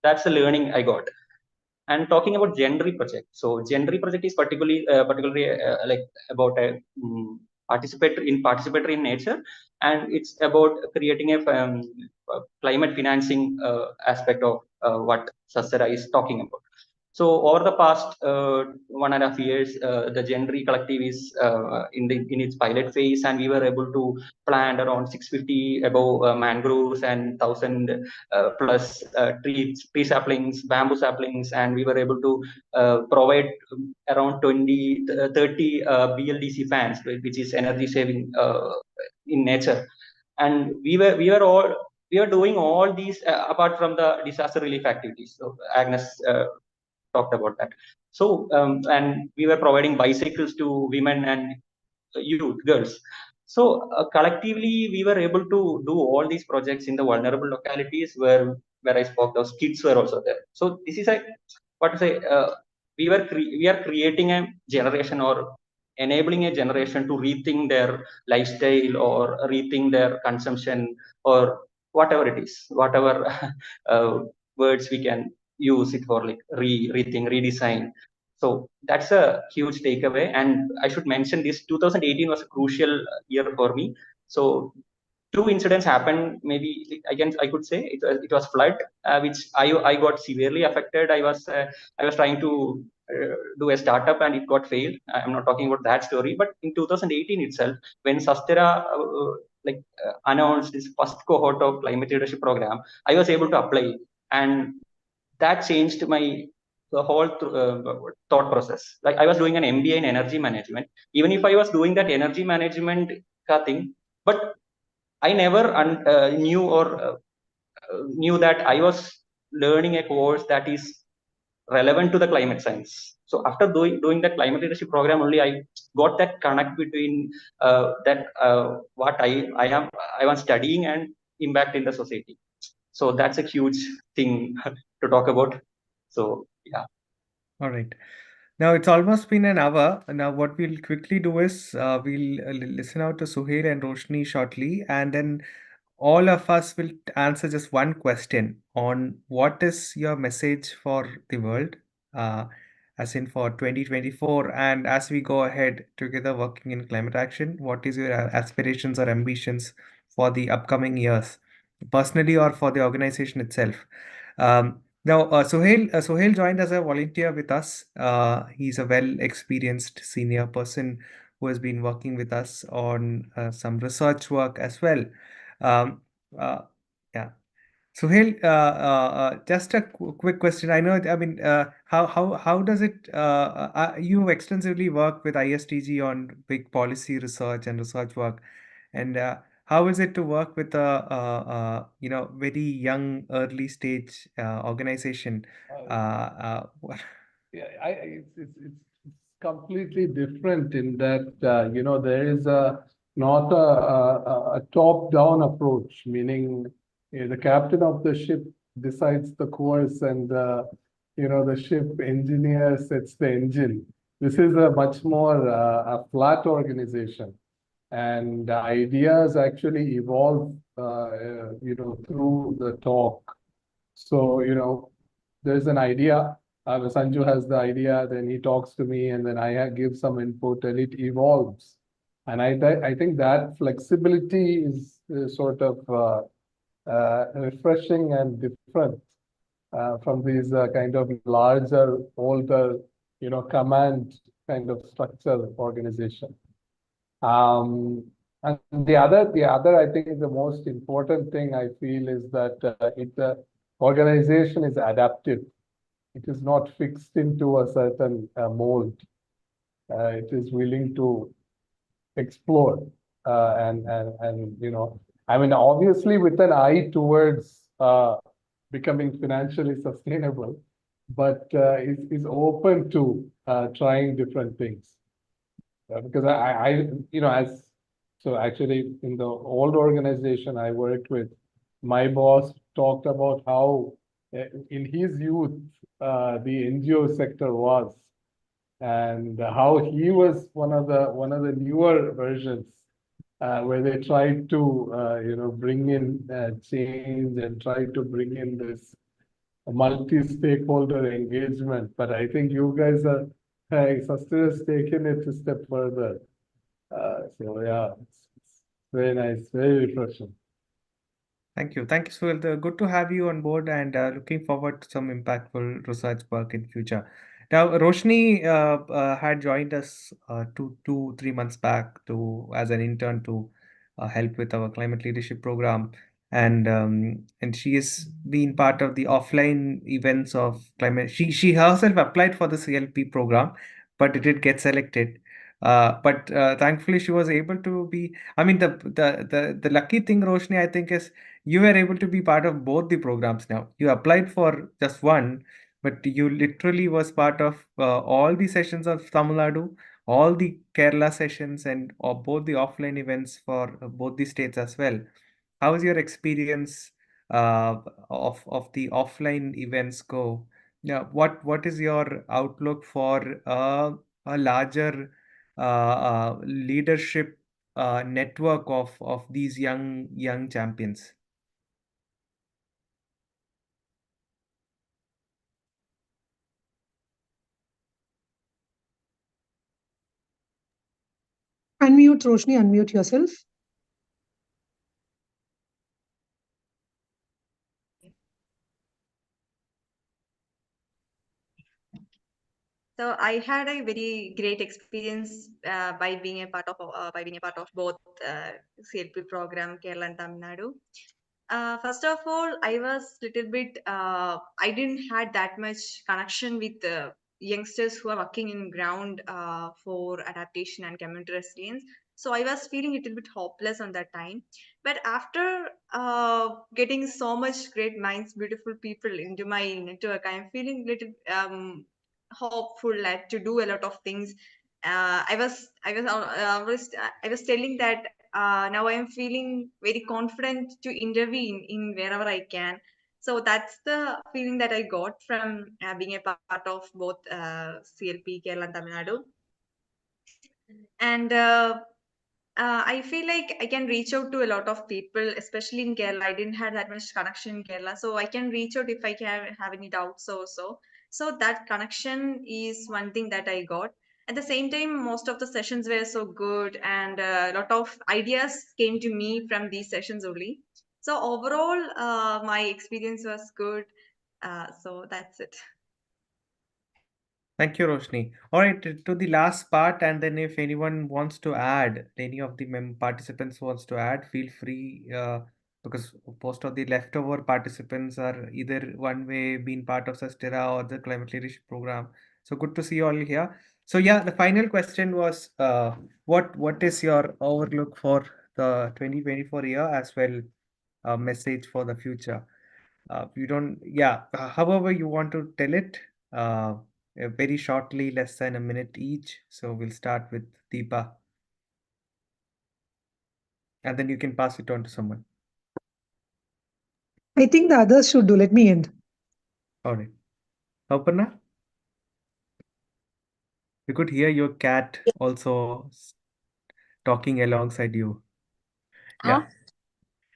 that's the learning I got. And talking about Genry project, so Genry project is particularly like about a participatory in nature, and it's about creating climate financing aspect of what SUSTERA is talking about. So over the past 1.5 years, the Genry collective is in its pilot phase, and we were able to plant around 650 above mangroves and 1,000 plus tree saplings, bamboo saplings, and we were able to provide around 30 BLDC fans, which is energy saving in nature. And we were doing all these apart from the disaster relief activities. So Agnes talked about that. So and we were providing bicycles to women and youth, girls. So collectively, we were able to do all these projects in the vulnerable localities where I spoke. Those kids were also there. So this is a, what to say. We are creating a generation, or enabling a generation to rethink their lifestyle or rethink their consumption, or whatever it is, whatever words we can use it for, like rethink, redesign. So that's a huge takeaway. And I should mention this 2018 was a crucial year for me. So two incidents happened. Maybe I could say it was flood, which I got severely affected. I was trying to do a startup, and it got failed. I'm not talking about that story, but in 2018 itself, when SUSTERA announced this first cohort of climate leadership program, I was able to apply, and that changed my the whole thought process. Like I was doing an MBA in energy management. Even if I was doing that energy management thing, but I never knew that I was learning a course that is relevant to the climate science. So after doing that climate leadership program, only I got that connect between what I was studying and impact in the society. So that's a huge thing to talk about. So yeah. All right. Now it's almost been an hour. Now what we'll quickly do is we'll listen out to Suhail and Roshni shortly, and then all of us will answer just one question on what is your message for the world, uh, as in for 2024, and as we go ahead together working in climate action, what is your aspirations or ambitions for the upcoming years, personally or for the organization itself? Now, Sohail joined as a volunteer with us. He's a well-experienced senior person who has been working with us on some research work as well. Um, uh, yeah. Sohail, just a quick question. I know, I mean, how does it, you extensively work with ISTG on big policy research and research work, and how is it to work with very young, early stage organization? Yeah, it's completely different in that there is not a top-down approach, meaning the captain of the ship decides the course, and the ship engineer sets the engine. This is a much more a flat organization, and the ideas actually evolve through the talk. So, there's an idea. Sanju has the idea, then he talks to me, and then I give some input, and it evolves. And I think that flexibility is sort of refreshing and different from these kind of larger, older, command kind of structure organization. And the other, I think the most important thing I feel is that the organization is adaptive. It is not fixed into a certain mold. It is willing to explore and I mean, obviously with an eye towards becoming financially sustainable, but is open to trying different things. Because as so actually in the old organization I worked with, my boss talked about how in his youth the NGO sector was, and how he was one of the newer versions where they tried to bring in change and try to bring in this multi-stakeholder engagement. But I think you guys are SUSTERA has taken it a step further. So yeah, it's very nice, very refreshing. Thank you. Thank you, Suhel. Good to have you on board, and looking forward to some impactful research work in future. Now, Roshni had joined us 3 months back as an intern to help with our climate leadership program, and she has been part of the offline events of climate. She herself applied for the CLP program, but it did get selected. But thankfully, she was able to be. I mean, the lucky thing, Roshni, I think, is you were able to be part of both the programs now. You applied for just one, but you literally was part of all the sessions of Tamil Nadu, all the Kerala sessions, and both the offline events for both the states as well. How is your experience of the offline events go? Yeah, what is your outlook for a larger leadership network of these young champions? Unmute, Roshni, unmute yourself. So I had a very great experience by being a part of both CLP program Kerala and Tamil Nadu. First of all, I was little bit. I didn't had that much connection with youngsters who are working in ground for adaptation and community resilience. So I was feeling a little bit hopeless on that time. But after getting so much great minds, beautiful people into my network, I am feeling little hopeful, like to do a lot of things. I was telling that now I am feeling very confident to intervene in wherever I can. So that's the feeling that I got from being a part of both CLP Kerala and Tamil Nadu. And I feel like I can reach out to a lot of people, especially in Kerala. I didn't have that much connection in Kerala, so I can reach out if I can have any doubts also. So that connection is one thing that I got. At the same time, most of the sessions were so good, and a lot of ideas came to me from these sessions only. So overall, my experience was good. So that's it. Thank you, Roshni. All right, to the last part, and then if anyone wants to add, any of the participants wants to add, feel free, because most of the leftover participants are either one way being part of SUSTERA or the climate leadership program. So good to see you all here. So yeah, the final question was, what is your outlook for the 2024 year, as well a message for the future? You don't, yeah, however you want to tell it, very shortly, less than a minute each. So we'll start with Deepa, and then you can pass it on to someone. I think the others should do. Let me end. All right. Aparna, we could hear your cat also talking alongside you. Yeah.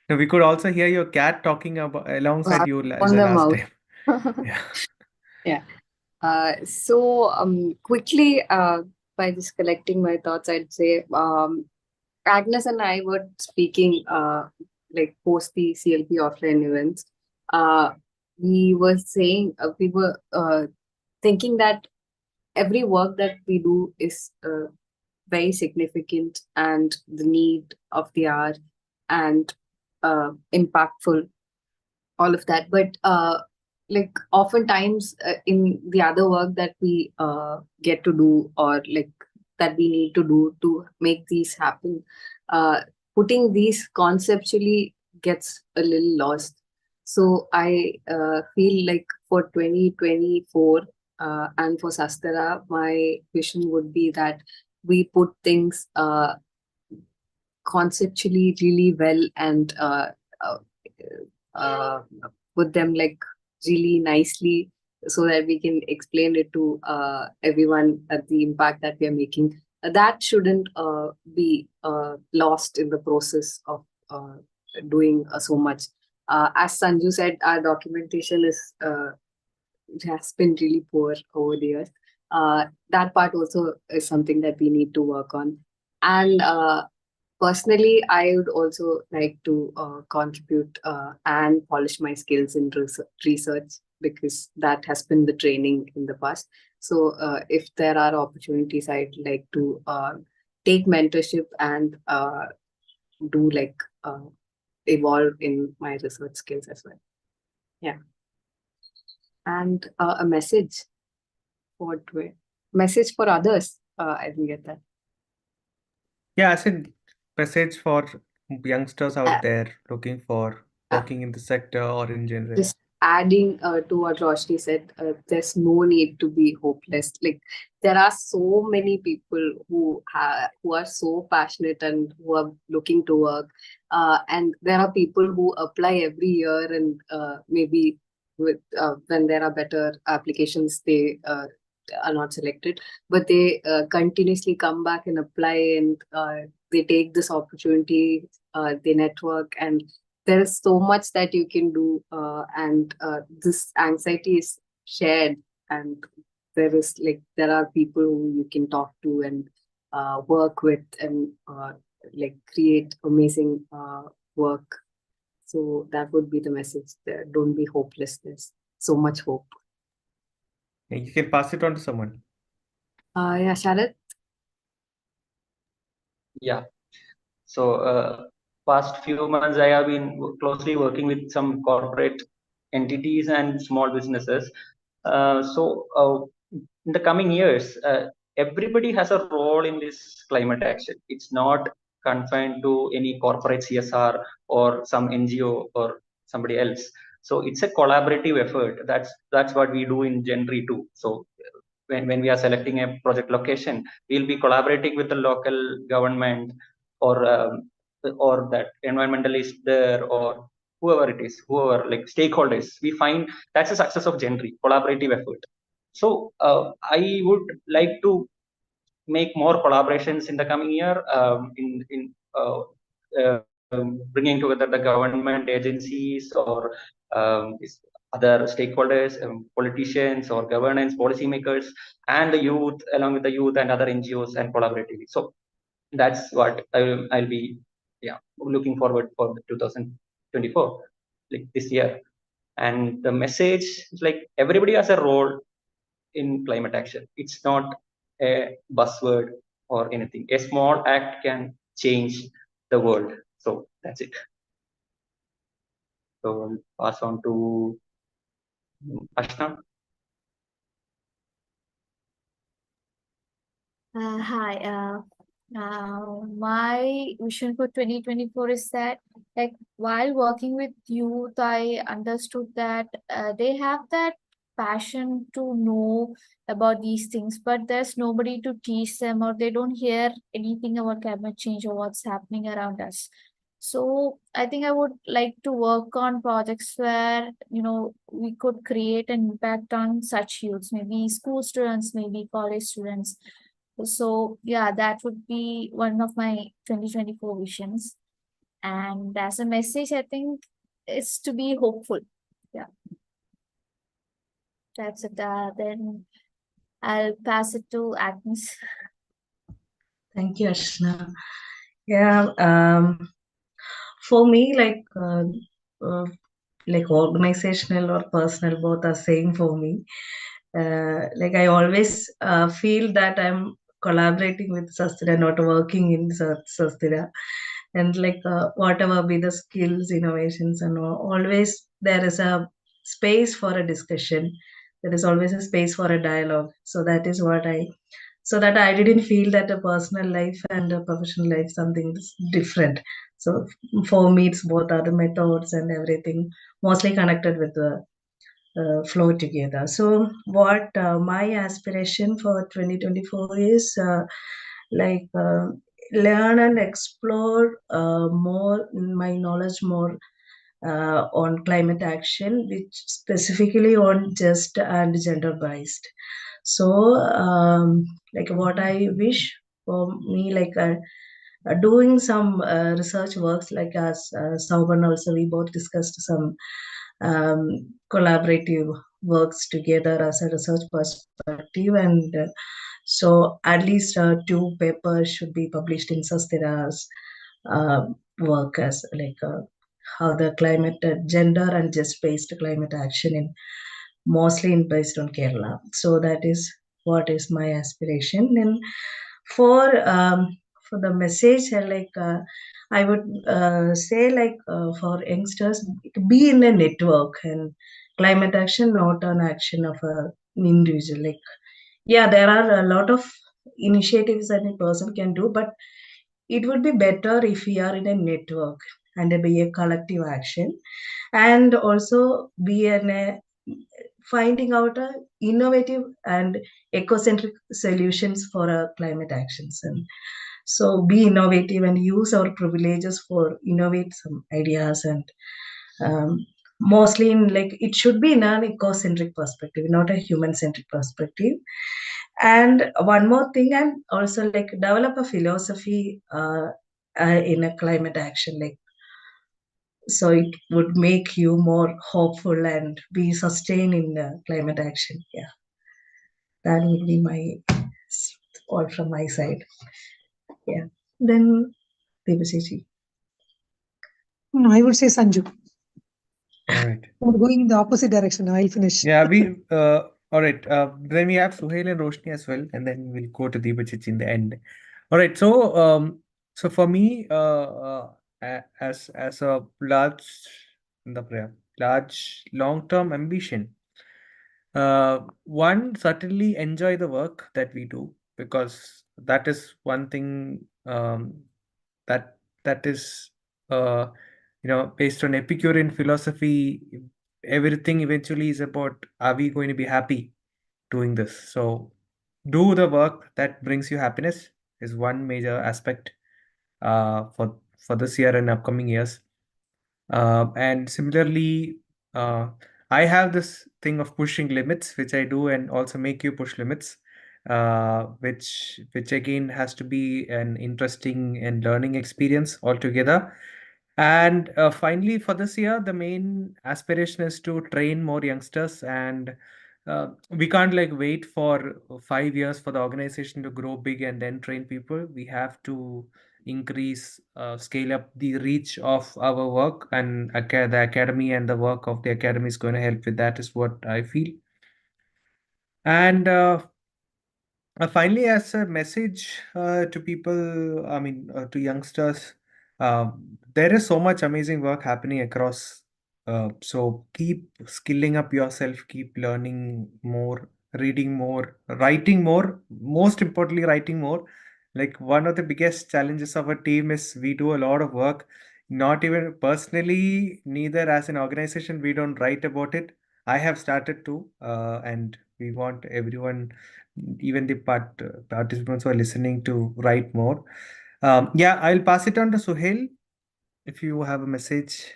Now, we could also hear your cat talking about alongside you On the the last mouth. time. Yeah. Yeah. So quickly, by just collecting my thoughts, I'd say Agnes and I were speaking like post the CLP offline events. We were saying we were thinking that every work that we do is very significant and the need of the hour and impactful, all of that. But like oftentimes in the other work that we get to do, or like that we need to do to make these happen, uh, putting these conceptually gets a little lost. So I feel like for 2024 and for Sastera, my vision would be that we put things conceptually really well and uh, uh, put them like really nicely so that we can explain it to everyone at the impact that we are making. That shouldn't be lost in the process of doing so much. As Sanju said, our documentation has been really poor over the years. That part also is something that we need to work on. And personally, I would also like to contribute and polish my skills in research, because that has been the training in the past. So if there are opportunities, I'd like to take mentorship and do like evolve in my research skills as well. Yeah. And a message message for others. I didn't get that. Yeah, as a message for youngsters out Uh, there looking for working in the sector or in general. Just adding to what Roshni said, there's no need to be hopeless. Like there are so many people who are so passionate and who are looking to work, and there are people who apply every year, and maybe with when there are better applications, they are not selected, but they continuously come back and apply, and they take this opportunity, they network, and there is so much that you can do, and this anxiety is shared, and there are people who you can talk to and work with, and like create amazing work. So that would be the message there. Don't be hopeless. There's so much hope. And you can pass it on to someone. Yeah, Sharad? Yeah. So past few months, I have been closely working with some corporate entities and small businesses. In the coming years, everybody has a role in this climate action. It's not confined to any corporate CSR or some NGO or somebody else. So it's a collaborative effort. That's what we do in Genry too. So when we are selecting a project location, we'll be collaborating with the local government or that environmentalist there, or whoever like stakeholders. We find that's the success of Genry, collaborative effort. So I would like to make more collaborations in the coming year, in bringing together the government agencies or other stakeholders, politicians or governance policymakers, and the youth, along with the youth and other NGOs, and collaboratively. So that's what I'll be looking forward for 2024, like this year. And the message is like everybody has a role in climate action. It's not a buzzword or anything. A small act can change the world. So that's it. So I'll pass on to Ashna. Hi. My vision for 2024 is that, like, while working with youth, I understood that they have that passion to know about these things, but there's nobody to teach them, or they don't hear anything about climate change or what's happening around us. So I think I would like to work on projects where, we could create an impact on such youths, maybe school students, maybe college students. So yeah, that would be one of my 2024 visions. And as a message, I think it's to be hopeful. Yeah, that's it. Then I'll pass it to Agnes. Thank you, Ashna. Yeah, for me, uh, like organizational or personal, both are same for me. Like I always feel that I'm collaborating with Sustera, not working in Sustera. And like whatever be the skills, innovations, and all, always there is a space for a discussion. There is always a space for a dialogue. So that is what so that I didn't feel that a personal life and a professional life something is different. So for me, it's both are the methods and everything mostly connected with the flow together. So what my aspiration for 2024 is like learn and explore more my knowledge more on climate action, which specifically on just and gender based. So like what I wish for me, like doing some research works, like as Sauban also we both discussed some collaborative works together as a research perspective, and so at least two papers should be published in Sustera's work as like how the climate gender and just based climate action in mostly in based on Kerala. So that is what is my aspiration. And for for the message, I would say like for youngsters, be in a network, and climate action not an action of an individual. Like yeah, there are a lot of initiatives that a person can do, but it would be better if we are in a network and be a collective action, and also be in a finding out a innovative and ecocentric solutions for climate actions. And so be innovative and use our privileges for innovate some ideas, and um, mostly in like it should be in an ecocentric perspective, not a human centric perspective. And one more thing, and also like develop a philosophy in a climate action, like so it would make you more hopeful and be sustained in the climate action. Yeah, that would be my all from my side. Yeah, then Devaseji. No, I would say Sanju. All right. We're going in the opposite direction. I'll finish. Yeah, all right. Then we have Suhail and Roshni as well, and then we'll go to Deepachichi in the end. All right. So for me, as a large long-term ambition, one, certainly enjoy the work that we do, because that is one thing that is based on Epicurean philosophy. Everything eventually is about, are we going to be happy doing this? So do the work that brings you happiness is one major aspect for this year and upcoming years. And similarly, I have this thing of pushing limits, which I do, and also make you push limits, which again has to be an interesting and learning experience altogether. And finally, for this year, the main aspiration is to train more youngsters, and we can't like wait for 5 years for the organization to grow big and then train people. We have to increase, scale up the reach of our work, and the academy and the work of the academy is going to help with that, is what I feel. And finally, as a message to people, I mean, to youngsters, there is so much amazing work happening across. So keep skilling up yourself, keep learning more, reading more, writing more. Most importantly, writing more. Like one of the biggest challenges of our team is we do a lot of work, not even personally, neither as an organization, we don't write about it. I have started to, and we want everyone, even the participants who are listening, to write more. Yeah, I'll pass it on to Suhail if you have a message.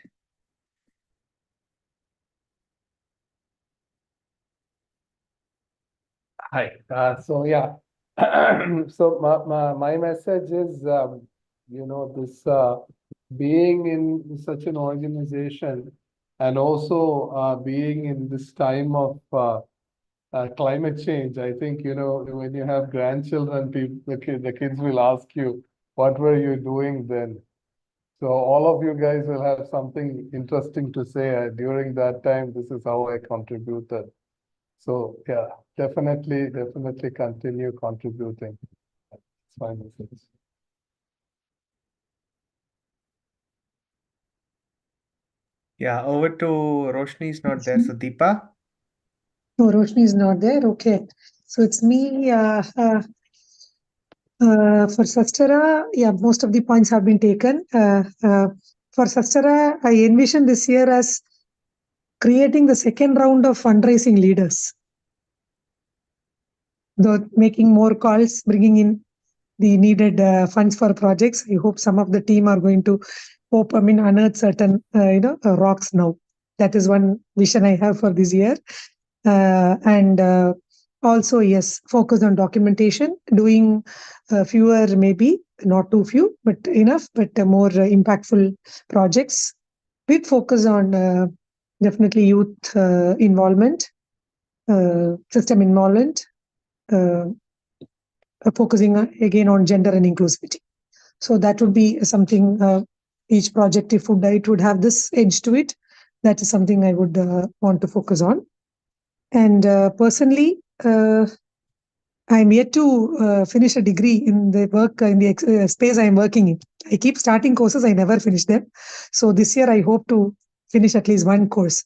Hi. So yeah. So my message is, this being in such an organization and also being in this time of climate change, I think, when you have grandchildren, the kids will ask you, what were you doing then? So all of you guys will have something interesting to say during that time. This is how I contributed. So yeah, definitely continue contributing. That's my message. Yeah, over to Roshni is not there. So Deepa? No, Roshni is not there. Okay. So it's me. For SUSTERA, yeah, most of the points have been taken. For SUSTERA, I envision this year as creating the second round of fundraising leaders. Though making more calls, bringing in the needed funds for projects. I hope some of the team are going to unearth certain rocks now. That is one vision I have for this year. And also, yes, focus on documentation, doing fewer, maybe not too few, but enough, but more impactful projects. Big focus on definitely youth involvement, system involvement, focusing again on gender and inclusivity. So that would be something, each project, if it would have this edge to it, that is something I would want to focus on. And personally, I'm yet to finish a degree in the work, in the space I'm working in. I keep starting courses, I never finish them. So this year I hope to finish at least one course,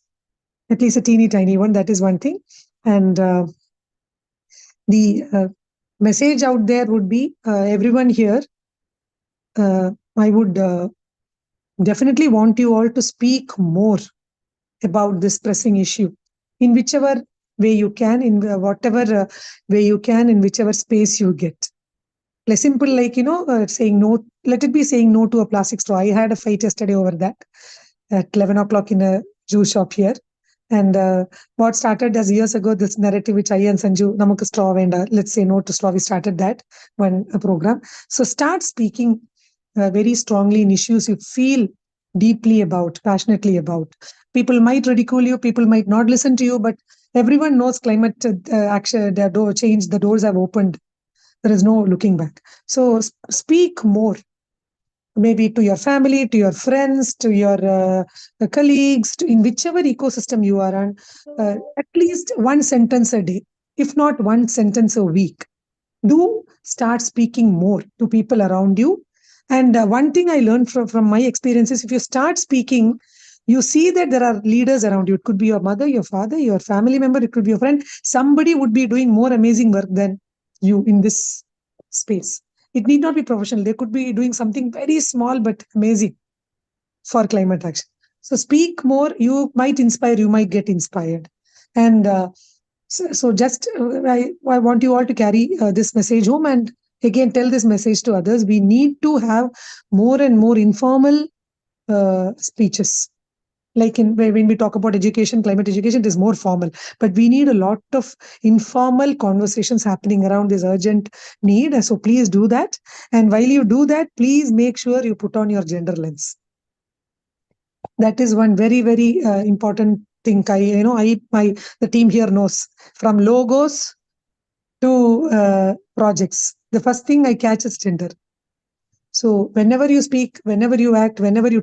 at least a teeny tiny one. That is one thing. And the message out there would be, everyone here, I would definitely want you all to speak more about this pressing issue in whichever way you can, in whatever way you can, in whichever space you get. Like simple, like, saying no, let it be saying no to a plastic straw. I had a fight yesterday over that at 11 o'clock in a juice shop here. And what started as years ago, this narrative which I and Sanju, Namak straw and let's say no to straw, we started that one program. So start speaking very strongly in issues you feel deeply about, passionately about. People might ridicule you, people might not listen to you, but everyone knows climate action, change, the doors have opened. There is no looking back. So speak more, maybe to your family, to your friends, to your colleagues, in whichever ecosystem you are on, at least one sentence a day, if not one sentence a week. Do start speaking more to people around you. And one thing I learned from my experiences, if you start speaking, you see that there are leaders around you. It could be your mother, your father, your family member, it could be your friend. Somebody would be doing more amazing work than you in this space. It need not be professional. They could be doing something very small but amazing for climate action. So speak more. You might inspire, you might get inspired. And so just I want you all to carry this message home and again tell this message to others. We need to have more and more informal speeches. Like when we talk about education, climate education, it is more formal. But we need a lot of informal conversations happening around this urgent need. So please do that. And while you do that, please make sure you put on your gender lens. That is one very, very important thing. The team here knows, from logos to projects, the first thing I catch is gender. So whenever you speak, whenever you act, whenever you